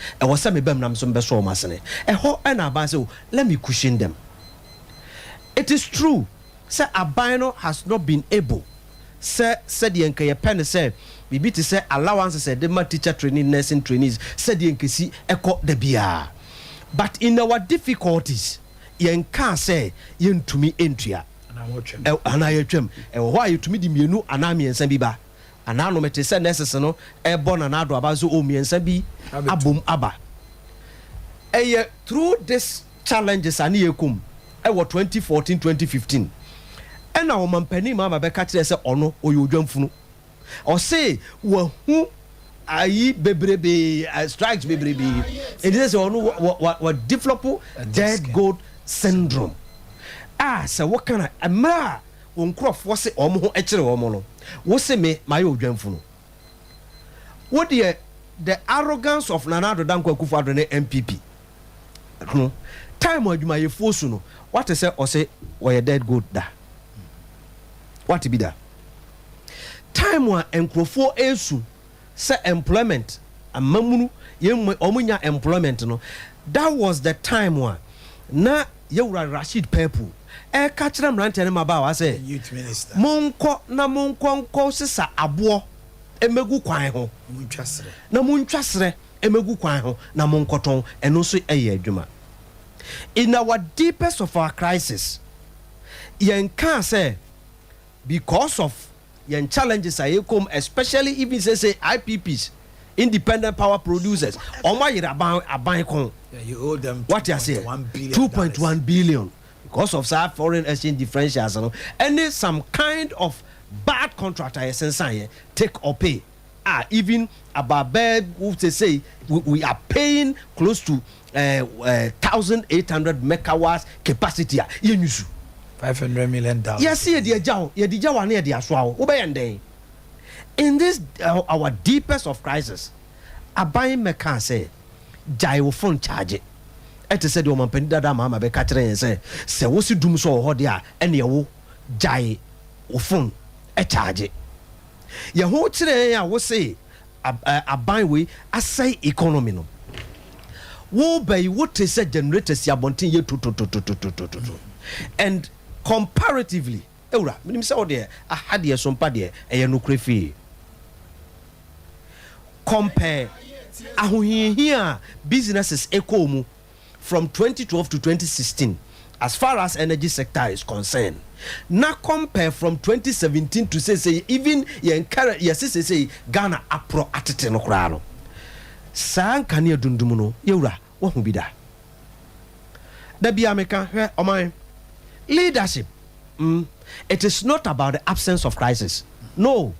me cushion them. It is true. Say Abino has not been able. Say the pen say bibi te say allowance say the teacher training nursing trainees said the nkesi eko da bia. But in our difficulties yen can say yen tumi entua ana yetwam why you tumi di mienu ana miensa bi ba ana no mete say nurses no e born na ado aba so o miensa bi abom aba through this challenges ani yekum 2014 2015 and our mampani mama be catch say ono oyodwamfunu o say wa hu ayi bebrebe strikes bebrebe it is ono what develop dead goat syndrome so what kind of amra won crofo se omo ho ekire omo no wo se me my odwamfunu what the arrogance of Nana Addo Dankwa Akufo-Addo ne MPP time adwuma ye fosu no what say or say or dead goat da what be that time wa enkrofo esu say employment amamunu ye omunya employment no that was the time wa na yewura Rashid Pepu ka kira mrante ne maba wa say youth minister monko sisa abo emegu kwan ho muntwasere emegu kwan ho na monkoton eno so eye adwuma. In our deepest of our crisis yen can say because of yen challenges I come, especially even say IPPs, independent power producers, you owe them what you say 2.1 billion because of some foreign exchange differentials and some kind of bad contract I say take or pay. Even about bed who say we are paying close to 1,800 megawatts capacity. $500 million. Yes, in this our deepest of crisis, Abai Mekan say, Jai will phone charge it. Et said, the woman Pendada Mama be catching and say, what's you doom so hodia and you Jai will phone a charge it. Your whole today, I will say, Abai way, I say economy no. Wo by what they said generators ya bontin ye to and comparatively eura minim say ode a had ye sompa de e no krefi compare ahohihia businesses ekomu from 2012 to 2016 as far as energy sector is concerned. Now compare from 2017 to say even ye encourage yes say Ghana apro atete no kra no san kane dundum no yewura wo hu bi da bia meka hwe oman leadership it is not about the absence of crisis. No,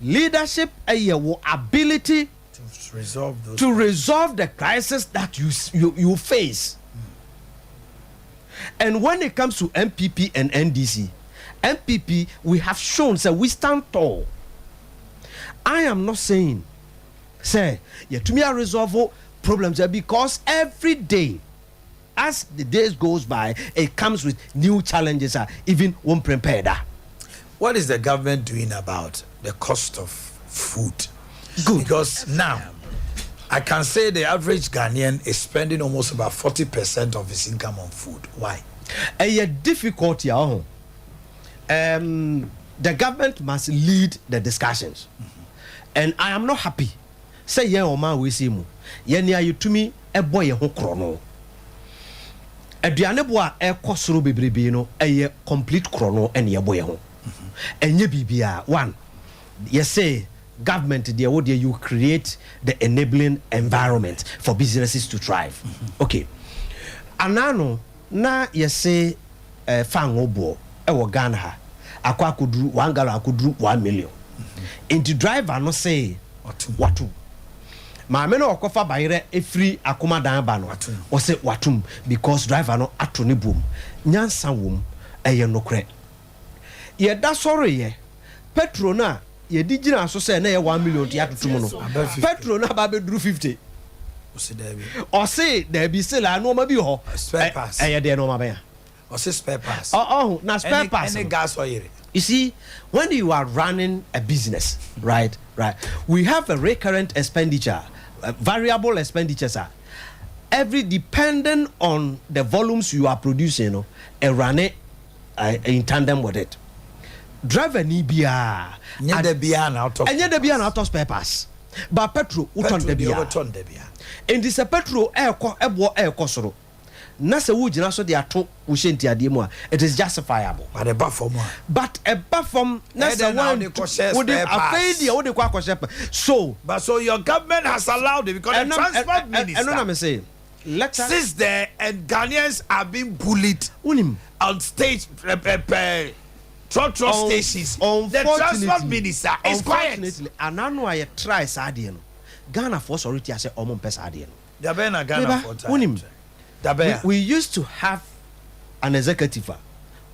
leadership your ability to resolve the crisis that you face. And when it comes to MPP and NDC, MPP, we have shown that we stand tall. I am not saying, say, to me, I resolve problems because every day, as the days goes by, it comes with new challenges. Even one prepared. What is the government doing about the cost of food? Good. Because now, I can say the average Ghanaian is spending almost about 40% of his income on food. Why? A difficulty. The government must lead the discussions. And I am not happy. Say, yeah, Oma, we see mu. Yeah, you to me, a boy, a chrono. A dianeboa, a cosro bebrebe, no, a complete chrono, and your boy. And ye BBR, one. Yes, say, government, dear, what you create the enabling environment for businesses to thrive. Okay. Anano, na ye say, fang obo, ewo Ghana ha. Akwa kudru 1 gallon kudru 1 million. Into driver no say watu. Ma me no okofa bayire efri akoma dan ba no. O say watum because driver no ato ne bom. Nyansa wom eye nokre. Ye da sorry ye. Petrol na ye di gina so say na ye 1 million ti atotum no. Petrol na ba be dru 50. O say there be still no ma bi ho. Spare pass. Eye de no ma ba ya. Or say spare pass. Oh, now spare pass. Any gas oil. You see, when you are running a business, right, we have a recurrent expenditure, variable expenditures. Every dependent on the volumes you are producing, and run it in tandem with it. driver ni bia nya da bia na auto enya da bia na auto spare parts ba petrol uton da bia and this petrol eko soro na se wo gina so de ato wo hyenti ade mu a it is justifiable but a platform na se one would afedia wo de kwa akoshe so but so your government has allowed it because the transport minister and no me say sits there and Ghanaians are being bullied on stage trotro stations. The transport minister is quiet. Anano I try sadie no. Ghana for authority say omo mpesa adie no. Dabena Ghana for time. We used to have an executive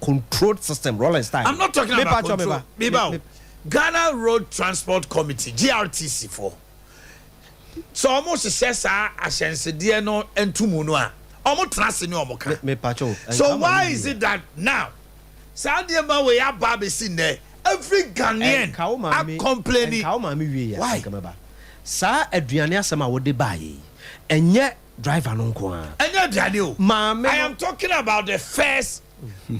controlled system rolling style. I'm not talking about control. Ghana Road Transport Committee GRTC for. So almost says ashense die no entumu no a omo trase ni omo ka. So why is it that now Sadia ma we aba be sin there every Ghanaian are complaining why sa aduane asema wo de bae enye driver no nko a enye aduane o I am talking about the fares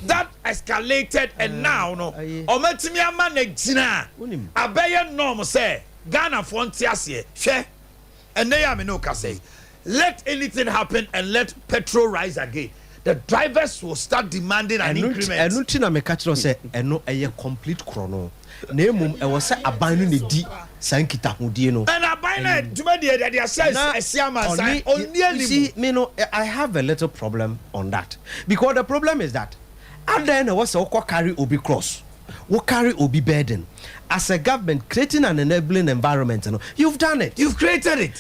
that escalated and now no omatimi ama na gina abeye norm say Ghana for ntiase hwe and they are no say let anything happen and let petrol rise again. The drivers will start demanding an increment. Enuti me catch say eno eye complete chrono. Na emum e was say abanu ne di sankita hodie no. And abanu tuma de they say esiama say only see me no I have a little problem on that. Because the problem is that and then was say carry obi cross. We carry obi burden. As a government creating an enabling environment, you know, you've done it. You've created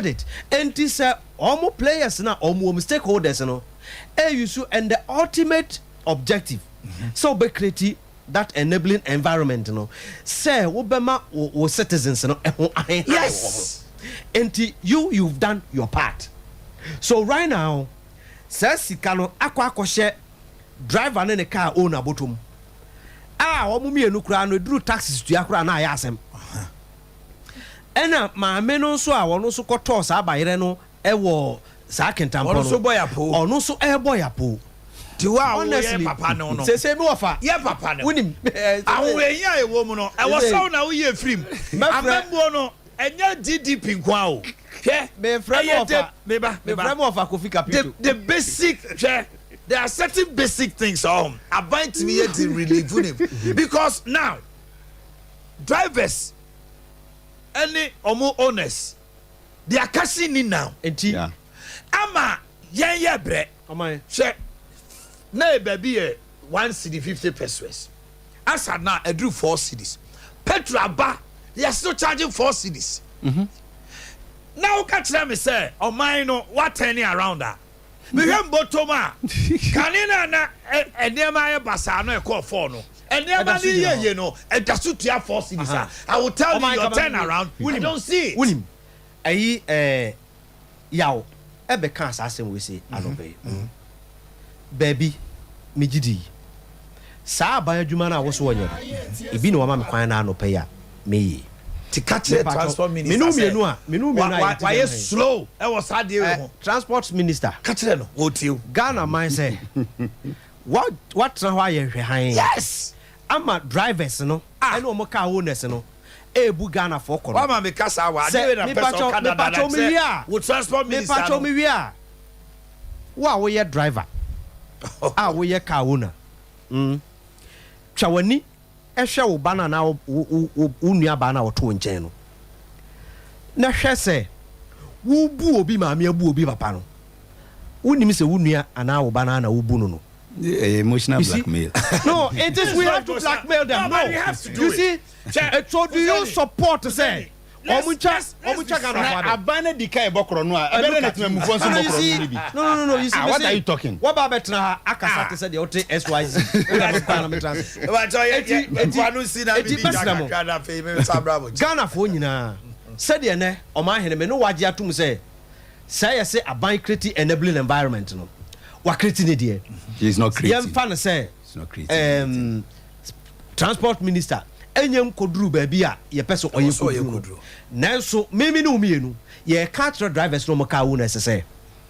it. And this almost players now, almost stakeholders, you know, and the ultimate objective. So be creating that enabling environment, you know. Say Obama or citizens, you know. Yes. And you've done your part. So right now, says Sikano akwa share driver in a car owner bottom. Omo mienu kura no duru taxis tua kura na ya asem ena ma me no so a wono so koto sa bayere no e wo sa kentampo no ono so boyapo ono so e boyapo ti wa wo ye papa no no se me wofa ye papa no wonim ahwenya e wo mu no e wo so na wo ye frim amembo no enya GDP nkwa o hwe me frame of Kofi Kapito the basic there are certain basic things about to me to relieve him because now drivers any owners they are cashing in now. Yeah. Ama yen bre. She na baby 1 cedi 50 pesos. Asa na edru 4 cedis. Petrol ba they are still charging 4 cedis. Now catch them say Oman no what turning around that. Me hem botoma kanina na enema ya basa no e call for no enema ni ye no e dasu tua 4 cedis. I will tell you your turn around I don't see it. Wunim ayi yaw e be kan asasem we say anobe baby me gidi sa ban adwuma na wo so wonye ebi ne wa ma me kwan na anope ya me to catch the transport minister why is slow e was sad dey transport minister catch them no o ti Ghana man say what na why hwe han yes ama drivers no ene o mo car owners no ebu Ghana for kono wa ma me kasa wa dey na person Canada that say wo transport minister me pacho me wia wa wo ye driver wo ye car owner twawani ehwe wo bana na wo nua bana wo to nchen no na hwe se wo bu obi ma me abu obi papa no woni se wo nua ana wo bana na wo bu no emotional blackmail. No, it is we have to blackmail them. No, we have to do you see, so do you support say omucha Ghana abana dika ebokro no a ebe na tuma mufo so bokro no bi. No, you see, what are you talking? What about betra akasa te say the ote SYZ. Ghana for nyina said the ne Omanhene me no waje atum say say aban create enabling environment no. Wa create ne de. He is not creating. Yem fan say it's not creating. Transport minister enyem koduru ba bia ye peso oye koduru nanso memi no mienu ye catch drivers no maka wo na say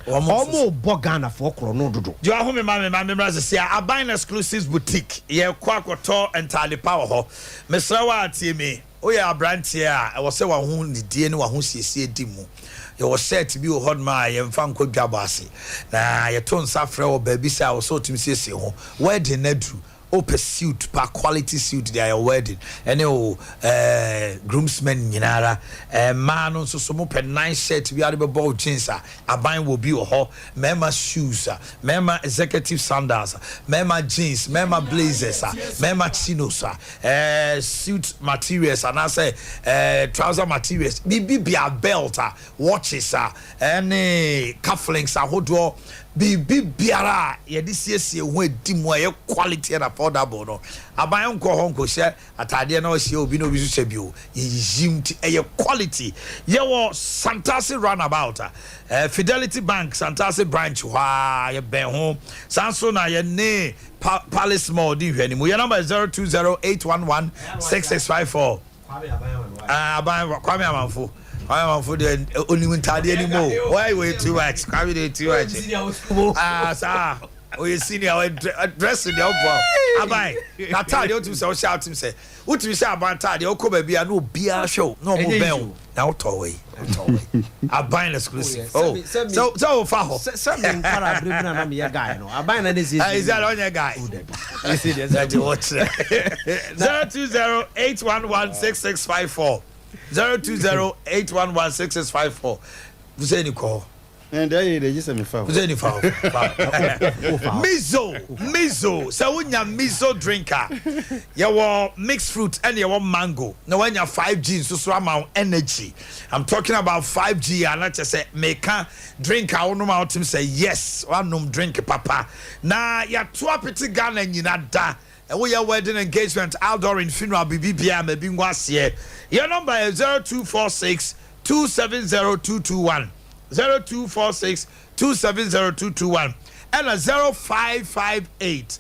Omo Bogana for Chrono Dodo. You are home, my members. See, I buy an exclusive boutique. Yeah, Quacoto and Tally Power. Mr. Watimi, oh, yeah, brand here. I was so one the DNA who see Dimu. You was said to be a hot my and Fanko Jabasi. Nah, your tone suffer or baby, so I was so to say, where did Nedru? Open suit, per quality suit, they are wedding. And groomsmen, Yinara, man also some open nice shirt, we are the ball jeans, a buying will be a ho, mema shoes, mema executive sandals, mema jeans, mema blazers, mema chinos, suit materials, and I say trouser materials, be a belt, watches, any cufflinks, a hood. Bibi biara ye de siesie ho edimu ye quality and affordable no aban nko ho nko hye atade na o hye obi no bi so hye bi o yimti ye quality ye wo Santasi roundabout Fidelity Bank Santasi branch wa ye ben ho sanso na ye ne Palace Mall di hwani mu your number is 0208116654 aban Kwame Amanfo I am for the only one tidy anymore. Why wait too much? Come in too much. Sir. Oh, you senior dress in the upper. Abai. Natalia to so shout him say. What you say about Tadi? Oh, come be a no beer show. No more bell. Now toy. I buy an exclusive. Oh, so far. Something para bring me a guy. No, I buy an is that on your guy? I see that you watch 02081166654. 02081166654. Vous avez call. And they just me foul. Vous avez foul. Miso. So when you miso drinker, you want mixed fruit and you want mango. Now when you 5G, so amount energy. I'm talking about 5G and I just say make a drink. I want to team say yes. One drink papa. Now you two pretty gun and you not da. And we are wedding engagement outdoor in funeral BBPM maybe was here. Your number is 0246 270221. 0246270221 and a 0558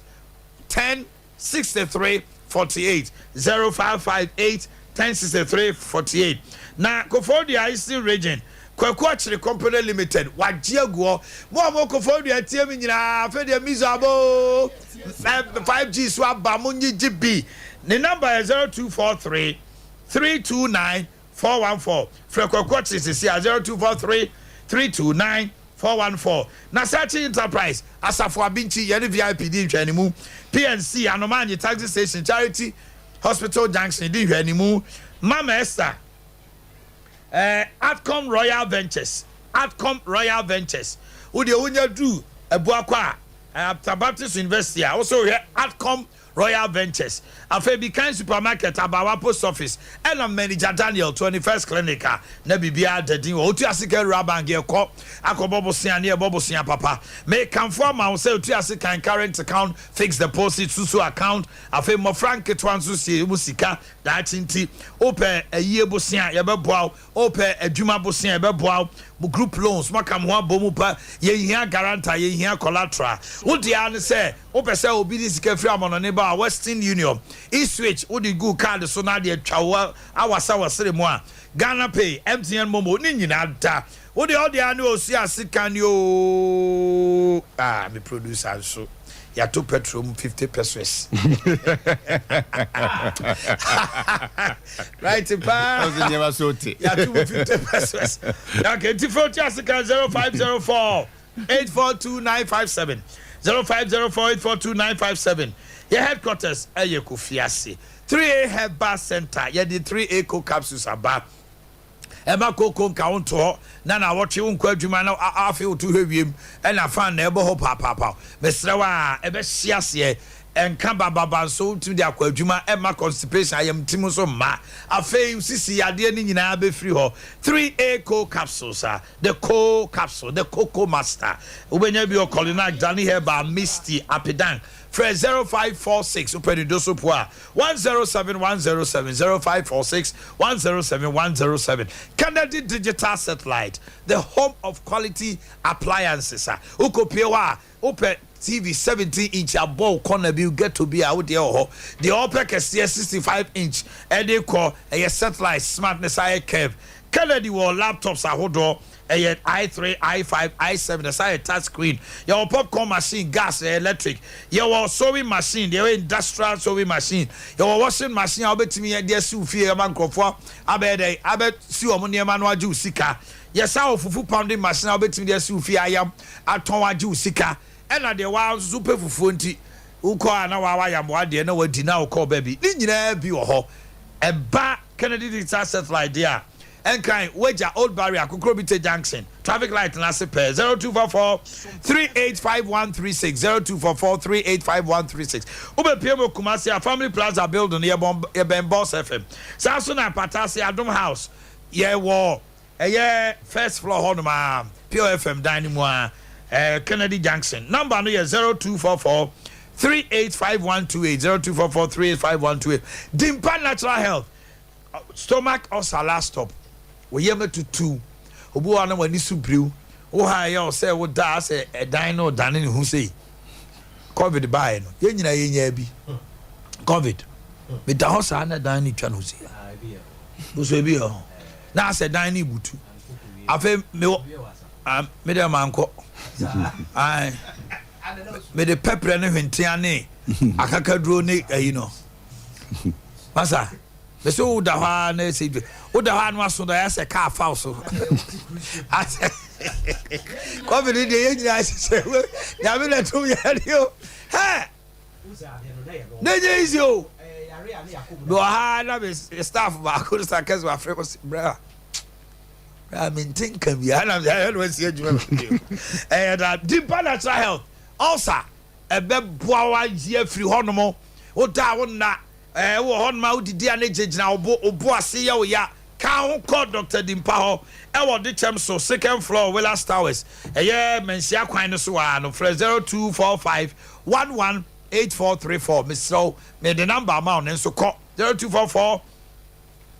1063 48 0558 1063 48. Now go for the IC region. Kwakwachire Company Limited wajiaguo mo ko for the ATM nyina fe de miserable 5G so abamunyi GB. The number is 0243 329 414. Kwakwachire is 0243 329 414. Na search enterprise asafo abinchi yene VIP di hwanimu PNC Anomanyi taxi station Charity Hospital Junction di hwanimu Mama Esther Outcome Royal Ventures Udi unya do Boakye Baptist University also here Outcome Royal Ventures Afebi Kind Supermarket Abawa Post Office and a manager Daniel 21st Clinic na bibia dedin otu asike rabange ko akobobo sia ne bobo sia papa make come for ma say otu asike current account fixed deposit susu account afe mo frank twanso sie musika da chinti ope ayie bosia ye beboa ope adwuma bosia ye beboa group loans makam ho abomu pa ye hia guarantor ye hia collateral wodi an say ope say obi di sika free amono ne ba Western Union Switch odi go card so na de twawo awasa wasere mu a Ghana Pay MTN Momo ni nyina da odi anu osi asika ni o me producer so ya to petrol 50 pesos right pa Ozi never sote ya to 50 pesos okay tifoti asika 0504 842957 0504 842957. Your headquarters aye Kofiase 3A Herbal Center ye the 3A co capsules aba ema koko count ho na na woche unko adwuma na afi otu hwiem na fan na ebo ho papa mesrewa ebe hyiase enka baba so to the akwadwuma ema constipation ayam tim so ma afei sisi ade ni nyina be free ho 3A co capsules the co capsule the cocoa master ubenya bi o colinac Danny Herbal Misty Apidan Fred 0546 Upeni Dosopua 107107 0546 107107 Canada Digital Satellite, the home of quality appliances. Ukopiewa Ope TV 17-inch above corner you get to be out there. The Opec 65-inch and they call a satellite smartness I curve. Canada laptops are i3, i5, i7, the side touch screen. Your popcorn machine, gas, electric. Your sewing machine, your industrial sewing machine. Your washing machine, I'll bet me a dear Sufi, a man crofo. I bet see a money man waju sika. Yes, our fufu pounding machine, I'll bet me dear Sufi, I am at Tonwaju sika. And at the wild super fufunti. Uko na wa ya mwade na wadi na uko baby. Ni nyina bi wo ho. Eba Kennedy Digital Satellite there. Enkan Weja Old Barrier Kukrobite Junction. Traffic light na sepe 0244 385136 0244 385136. Ube PM Kumasi a Family Plaza building ye ben Boss FM. Saso na Patasi Adom House. Ye wo first floor honoma Pure FM dining room Kennedy Junction. Number no ye 0244 385128 0244 385128. Dimpa Natural Health. Stomach or salad stop. We yeme to 2. Obu ana wani subriu. O ha ya say wo da say e dan no dan ni hu say. COVID buy no. Ye nyina ye nya bi. COVID. Me da ho sa na dan ni twa no say. Ah bi ya. Bo so bi ya. Na say dan ni butu. Afa me de manko. Ai. Me de pepper ne hwentia ne akakaduro ne ayi no. Masa me so da ha na say o da ha no aso da ya say car foul so. Covid de ye nyina say ya me na to ya dio. Hey. Ne je is yo. Do ha na be staff ba ko sa kezo Africa bra. I mean think can be and I always see you. And deep natural health. Also, a beboa ye free honomo. O da wona wo honma wo didi ane jejina obo ase ya oya kan call Dr. Dimpa ho e wo de chem so second floor Willas Towers mensia kwan no so wa no 0245 118434 Mr. me the number amount nso call 0244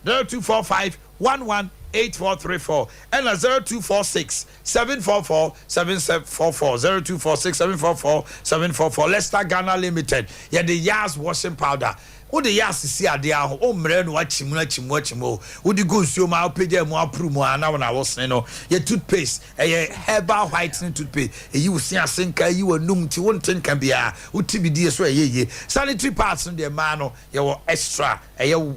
0245 118434 and 0246 744 7744 0246 744 744 Leicester Ghana Limited. Yeah, the Yas washing powder. Wo de Yas see Adea ho o mre no achimo wo de go nsuo ma opege mu apru mu ana wona wo sen no ye toothpaste herbal whitening toothpaste you wo sin asenka yi wanum ti won ten kan bia wo tibidi so ye sanitary parts no de ma no ye wo extra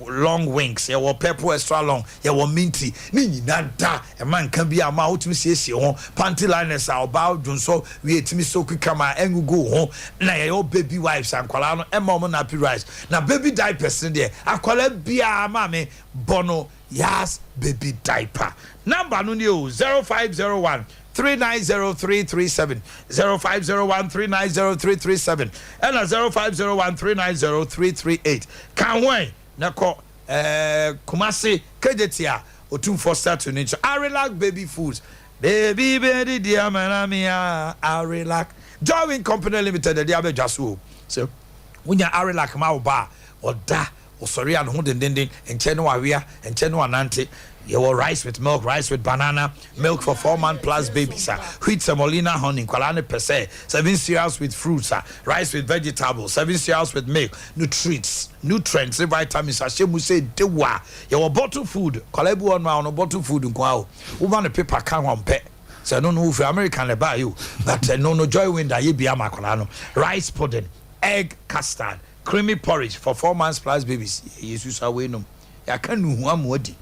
long wings ye wo purple extra long ye wo minty ni nyina da e man kan bia ma wo timi siesie ho panty liners a oba dwonso we etimi so kama engugo ho na ye yo baby wipes ankwala no e ma mo na rice na baby diapers in there. Akwala bia mame bono Yas baby diaper. Number no 0501 390337 0501 390337 and 0501 390338. Can we nako Kumasi Kejetia Otum Foster to nature. I relax baby foods. Baby dear manamia I relax. Join Company Limited the Diabe Jasu. So when you are relax ma ba or da or sorry and hold and cheno awia and cheno anante. You will rice with milk, rice with banana, milk for 4 months plus babies, wheat semolina honey, qualane per se, 7 cereals with fruits, rice with vegetables, 7 cereals with milk, nutrients, vitamins, ashemu say dewa. Your bottle food, kolebu on my bottle food nkwa. Woman a paper can one pet. So I don't know if American buy you, but no joy win that ye be amakolano. Rice pudding, egg custard, creamy porridge for 4 months plus babies. Jesus away no. Ya can no one wodi.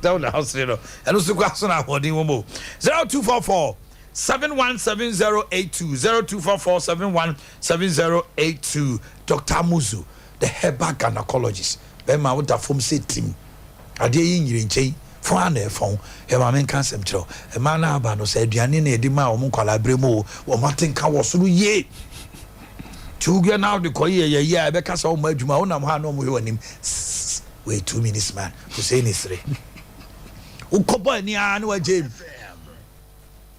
Down the house, you know. And also question our body 0244 717082 0244 717082. Dr. Muzu, the herbal gynecologist. Bema with the form say team. Adea Akye Abia phone. He ma men kan sem kiro. E ma na aba no say aduane na edi ma o mo kwala bremo o matin kan wo suru ye. Chugya now the koye ye e be kasa o ma adwuma o nam ha no mo he wanim. Wait 2 minutes, man. To say this three. Ukobo ni anu wa jam.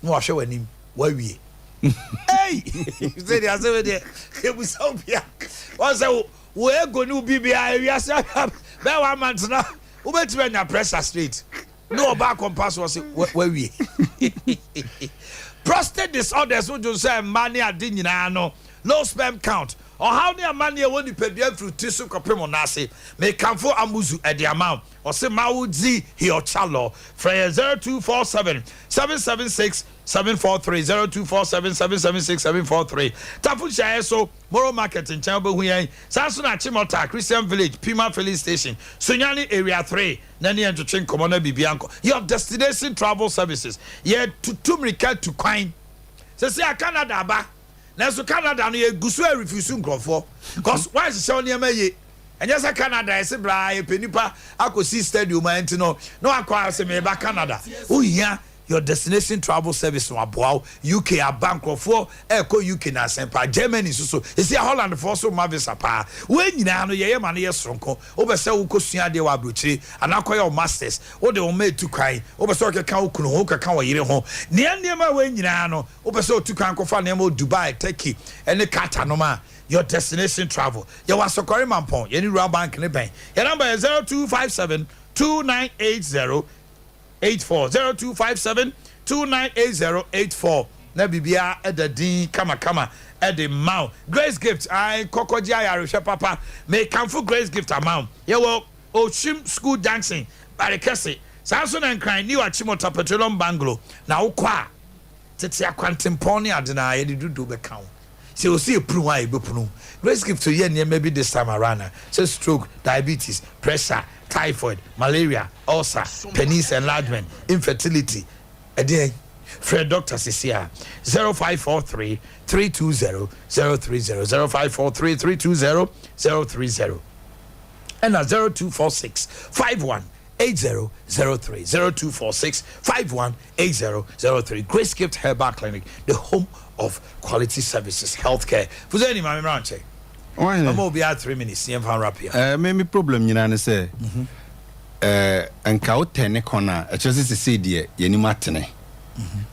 No wa show him. Why we? Hey! You say the answer there. He was so bia. Once we go no bibia we asa. Be 1 month now. We bet we na pressure straight. No back on pass was where we. Prostate disorders would you say money adi nyina no. Low sperm count, or how near money when you pay through tissue copimo nasi may come for amuzu at the amount or say mauzi here chalo for 0247 776 743 0247 776 743 tafu share so moro market in chamber huyen sasuna chimota Christian village Pima filling station Sunyani area 3 nani and to train commoner bibianco your destination travel services yeah to tumrika to quine say Canada ba na so Canada no ye gusu refuse nkrofo cause why is show near me and yes Canada is bra e penipa akosi stadium anti no akwa say me ba Canada oh yeah your destination travel service no aboa UK abankrofo eko UK na sempa Germany so is Holland for so mavisa pa we nyina no ye ma no ye sonko obese wo kosua de wa brochire anakoye o masters wo de o ma tu kwan obese o keka wo kunu ho keka wo yire ho ne ma we nyina no obese o tu kwan kofa ne ma Dubai Turkey ene Qatar no ma your destination travel ye wa sokori mampon ye ni rural bank ne ben your number is 0257 2980 84 0257 298084 na bibia edadin kama ede mount Grace Gift I kokoji ayarisha papa may come for Grace Gift amount ye wo Oshim School Dancing barekese sanso na nkran ni wa chimota petroleum banglo na ukwa tete akwantemponi adena ye dudu be count se o see pru wa e be pru Grace Gift to ye maybe this time around so stroke diabetes pressure typhoid, malaria, ulcer, penis enlargement, infertility. Again, Fred Doctor Cecilia 0543 320 030 0543 320 030 and 0246 518003 0246 518003 Grace Gift Herbal Clinic, the home of quality services, healthcare. For any man around check. I'm will be at 3 minutes. See if I'm wrap here. Maybe problem you know say. And cow ten corner. I just say dear, yeni matene.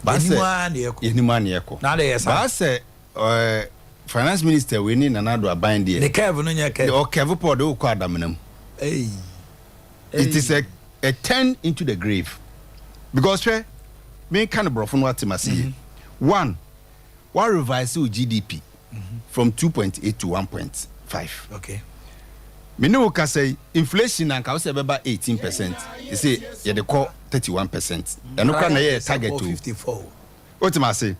Yeni maniako. Now they say, finance minister we need another bind dear. The Kevin on your cave. Or Kevopo do quadaminum. Hey, it is a 10 into the grave. Because me kind of from what I see. One, what revise GDP? From 2.8 to 1.5. Okay. Me know can say inflation and can say about 18%. You see, yeah, they call 31%. And no can a target to 54. What am I say?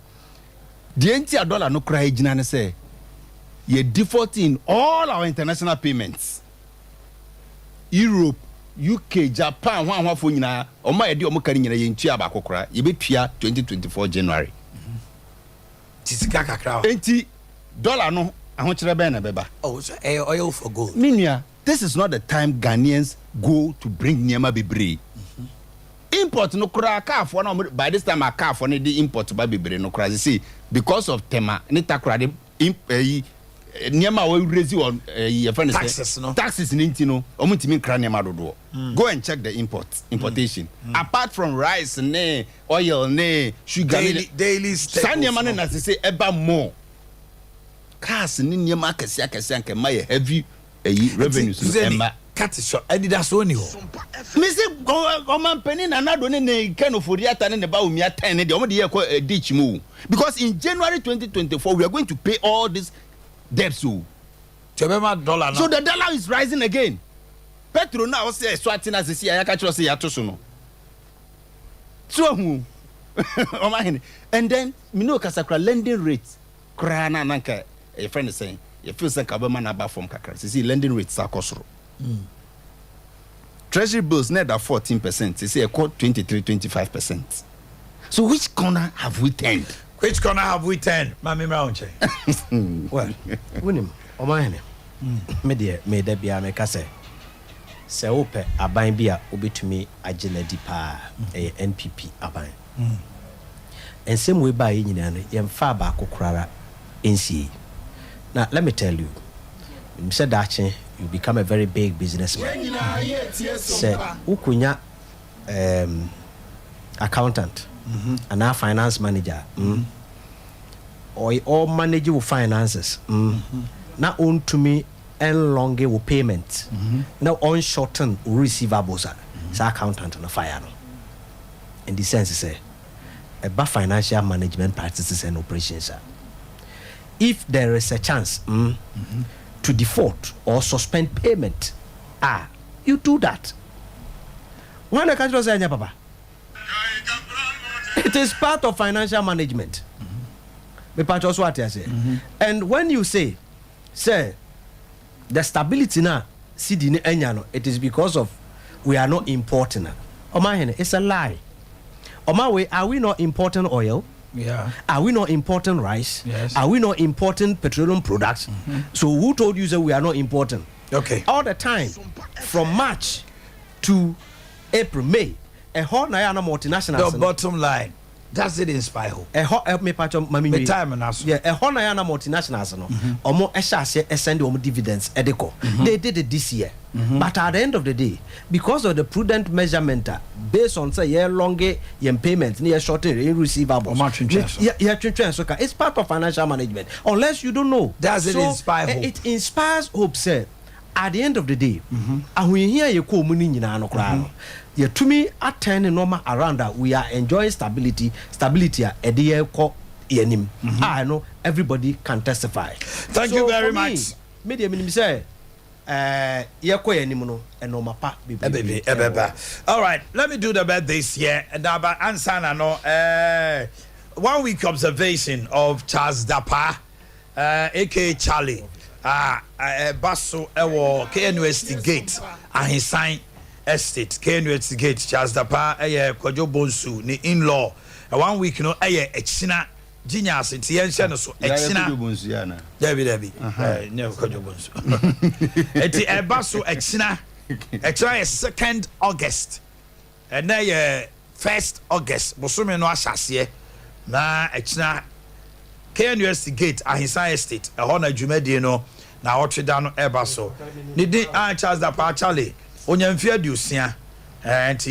The entire dollar no cry jina say ye defaulting all our international payments. Europe, UK, Japan, one for nyina. O ma ye di o mo kari nyina ye ntua ba kokora. Ye betua 2024 January. Tisika kakra. Enti dollar no ahokyere ben na beba. Oh, so oil for gold. Minia, this is not the time Ghanaians go to bring nyama bebre. Import no kura car for no by this time a car for the import ba bebre no kura see because of tema ni takura de nyama we raise on taxes no taxes ninti no omutimi kra nyama dodo. Go and check the importation. Apart from rice ne oil ne sugar daily nyama na say eba more. Cars ni nyama akese anke ma heavy revenues emba cut short and that's only ho me say go man penny na nado ne kind of ata ne ba umia 10 ne de o de ye ko ditch mu because in January 2024 we are going to pay all this debts so $dollar now. So the dollar is rising again. Petro now say swatin as see ya ka chiro say ya to so no so hu Omanhene and then me know kasakra lending rate kra na nanka a friend is saying you feel like Kabama na ba from kakra see lending rates are kosoro. Treasury bills net at 14%. They say a quote 23-25%. So which corner have we turned? Which corner have we turned? Mami Mraunche. Well, Winim, Omanhene. Me de bia me kase. Se ope aban bia obetumi agena di pa NPP aban. And same way by nyina no yemfa ba kokrara NCA. Now let me tell you. You said that you become a very big businessman. Say ukunya accountant and now finance manager or all manage your finances now own to me and longer will payment now on shorten receivables so accountant on a fire in the sense say about financial management practices and operations if there is a chance to default or suspend payment, you do that. When the country say, Papa, it is part of financial management. And when you say, the stability now, it is because of we are not importing. Omanhene, it's a lie. Omawe, are we not importing oil? Yeah. Are we not importing rice? Yes. Are we not importing petroleum products? So who told you that we are not importing? Okay. All the time, from March to April, May, a whole Nayana multinational. The bottom line. Does it inspire hope? A whole me time and yeah, a whole Nayana multinationals no. Omo esha send omo dividends edeko. They did it this year. But at the end of the day, because of the prudent measurement based on say year longer yen payments, near shorter receivables. So it's part of financial management. Unless you don't know. Does it inspire hope? It inspires hope, sir. At the end of the day, and we hear you call money in an okra. Yeah, to me, at 10 normal around that we are enjoying stability a day call yenim. I know everybody can testify. Thank you very much. Media minimum say all right, let me do the birthdays here and about answer no 1 week observation of Charles Dapa aka Charlie Basso Ewo KNUST Gate and his sign estate KNUST Gate Charles Dapa Kwajo Bonsu ni in-law 1 week no echina Genius, it's the so exina. Debbie. Never Kwajo Bonsu. It's a basso exina. Exina is 2nd August. And then 1st August. Bosume no asase. Na exina KNUST Gate Ahinsan Estate. A honor Jumedi no. Na otwe da no ebaso. Ni di Charles Dapa Charlie. Onyamfia diusia. And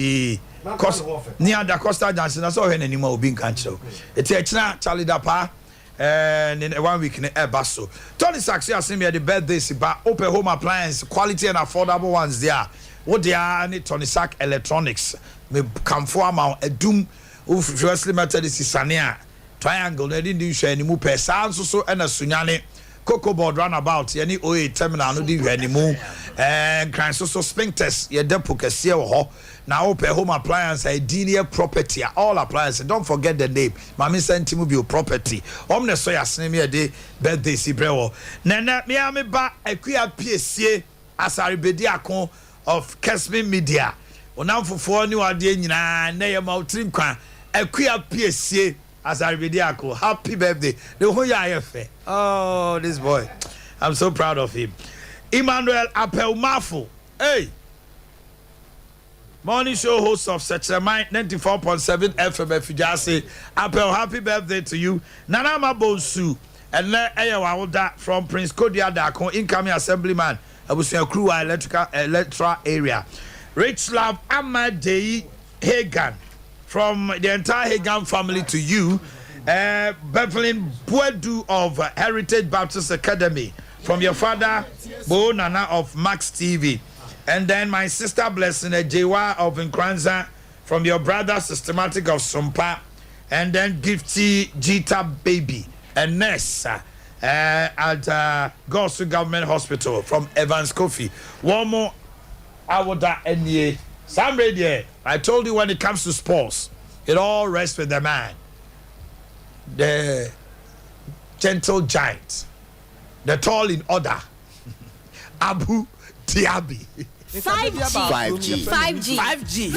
near the Costa Johnson, I saw her anymore obi nkanchiro. It's a china Charlie Dapa and in 1 week in Ebaso. Tony Sachs asked me at the birthdays about open home appliance, quality and affordable ones there. What they are any Tony Sack Electronics. Me come for amount a doom of firstly matter this is Sania Triangle, they didn't do any more per sounds so and a sunyane. Cocoa board runabout, any OA terminal, no do any more. And crime so sphincters, your depo kese ho. Now open home appliance, a linear property, all appliances. Don't forget the name. Mami Sentimobile property. Omne soya snemi a day birthday si brewo. Nana me ame ba Akye Abia asaribedi akon of Kesmin Media. Onam for ni wade nyina na ye mautrim kwan. Akye Abia asaribedi akon. Happy birthday. The whole ya fe. Oh, this boy. I'm so proud of him. Emmanuel Apelmafo. Hey. Morning show host of Sechemai 94.7 FM Fijase. Apel, happy birthday to you. Nanama Bonsu and Eyawaoda from Prince Kodia Dako, incoming assemblyman. I was in crew electoral area. Rich love Amadei Hagan from the entire Hagan family to you. Bevelin Buedu of Heritage Baptist Academy from your father Bo Nana of Max TV. And then my sister Blessing Ejewa of Nkranza from your brother Systematic of Sompa. And then Gifty Jita Baby and Nessa at Gosu Government Hospital from Evans Kofi. One more Awoda NA. Sam Radio. I told you when it comes to sports, it all rests with the man. The gentle giant. The tall in order. Abu Diaby. 5G. 5G. 5G. 5G.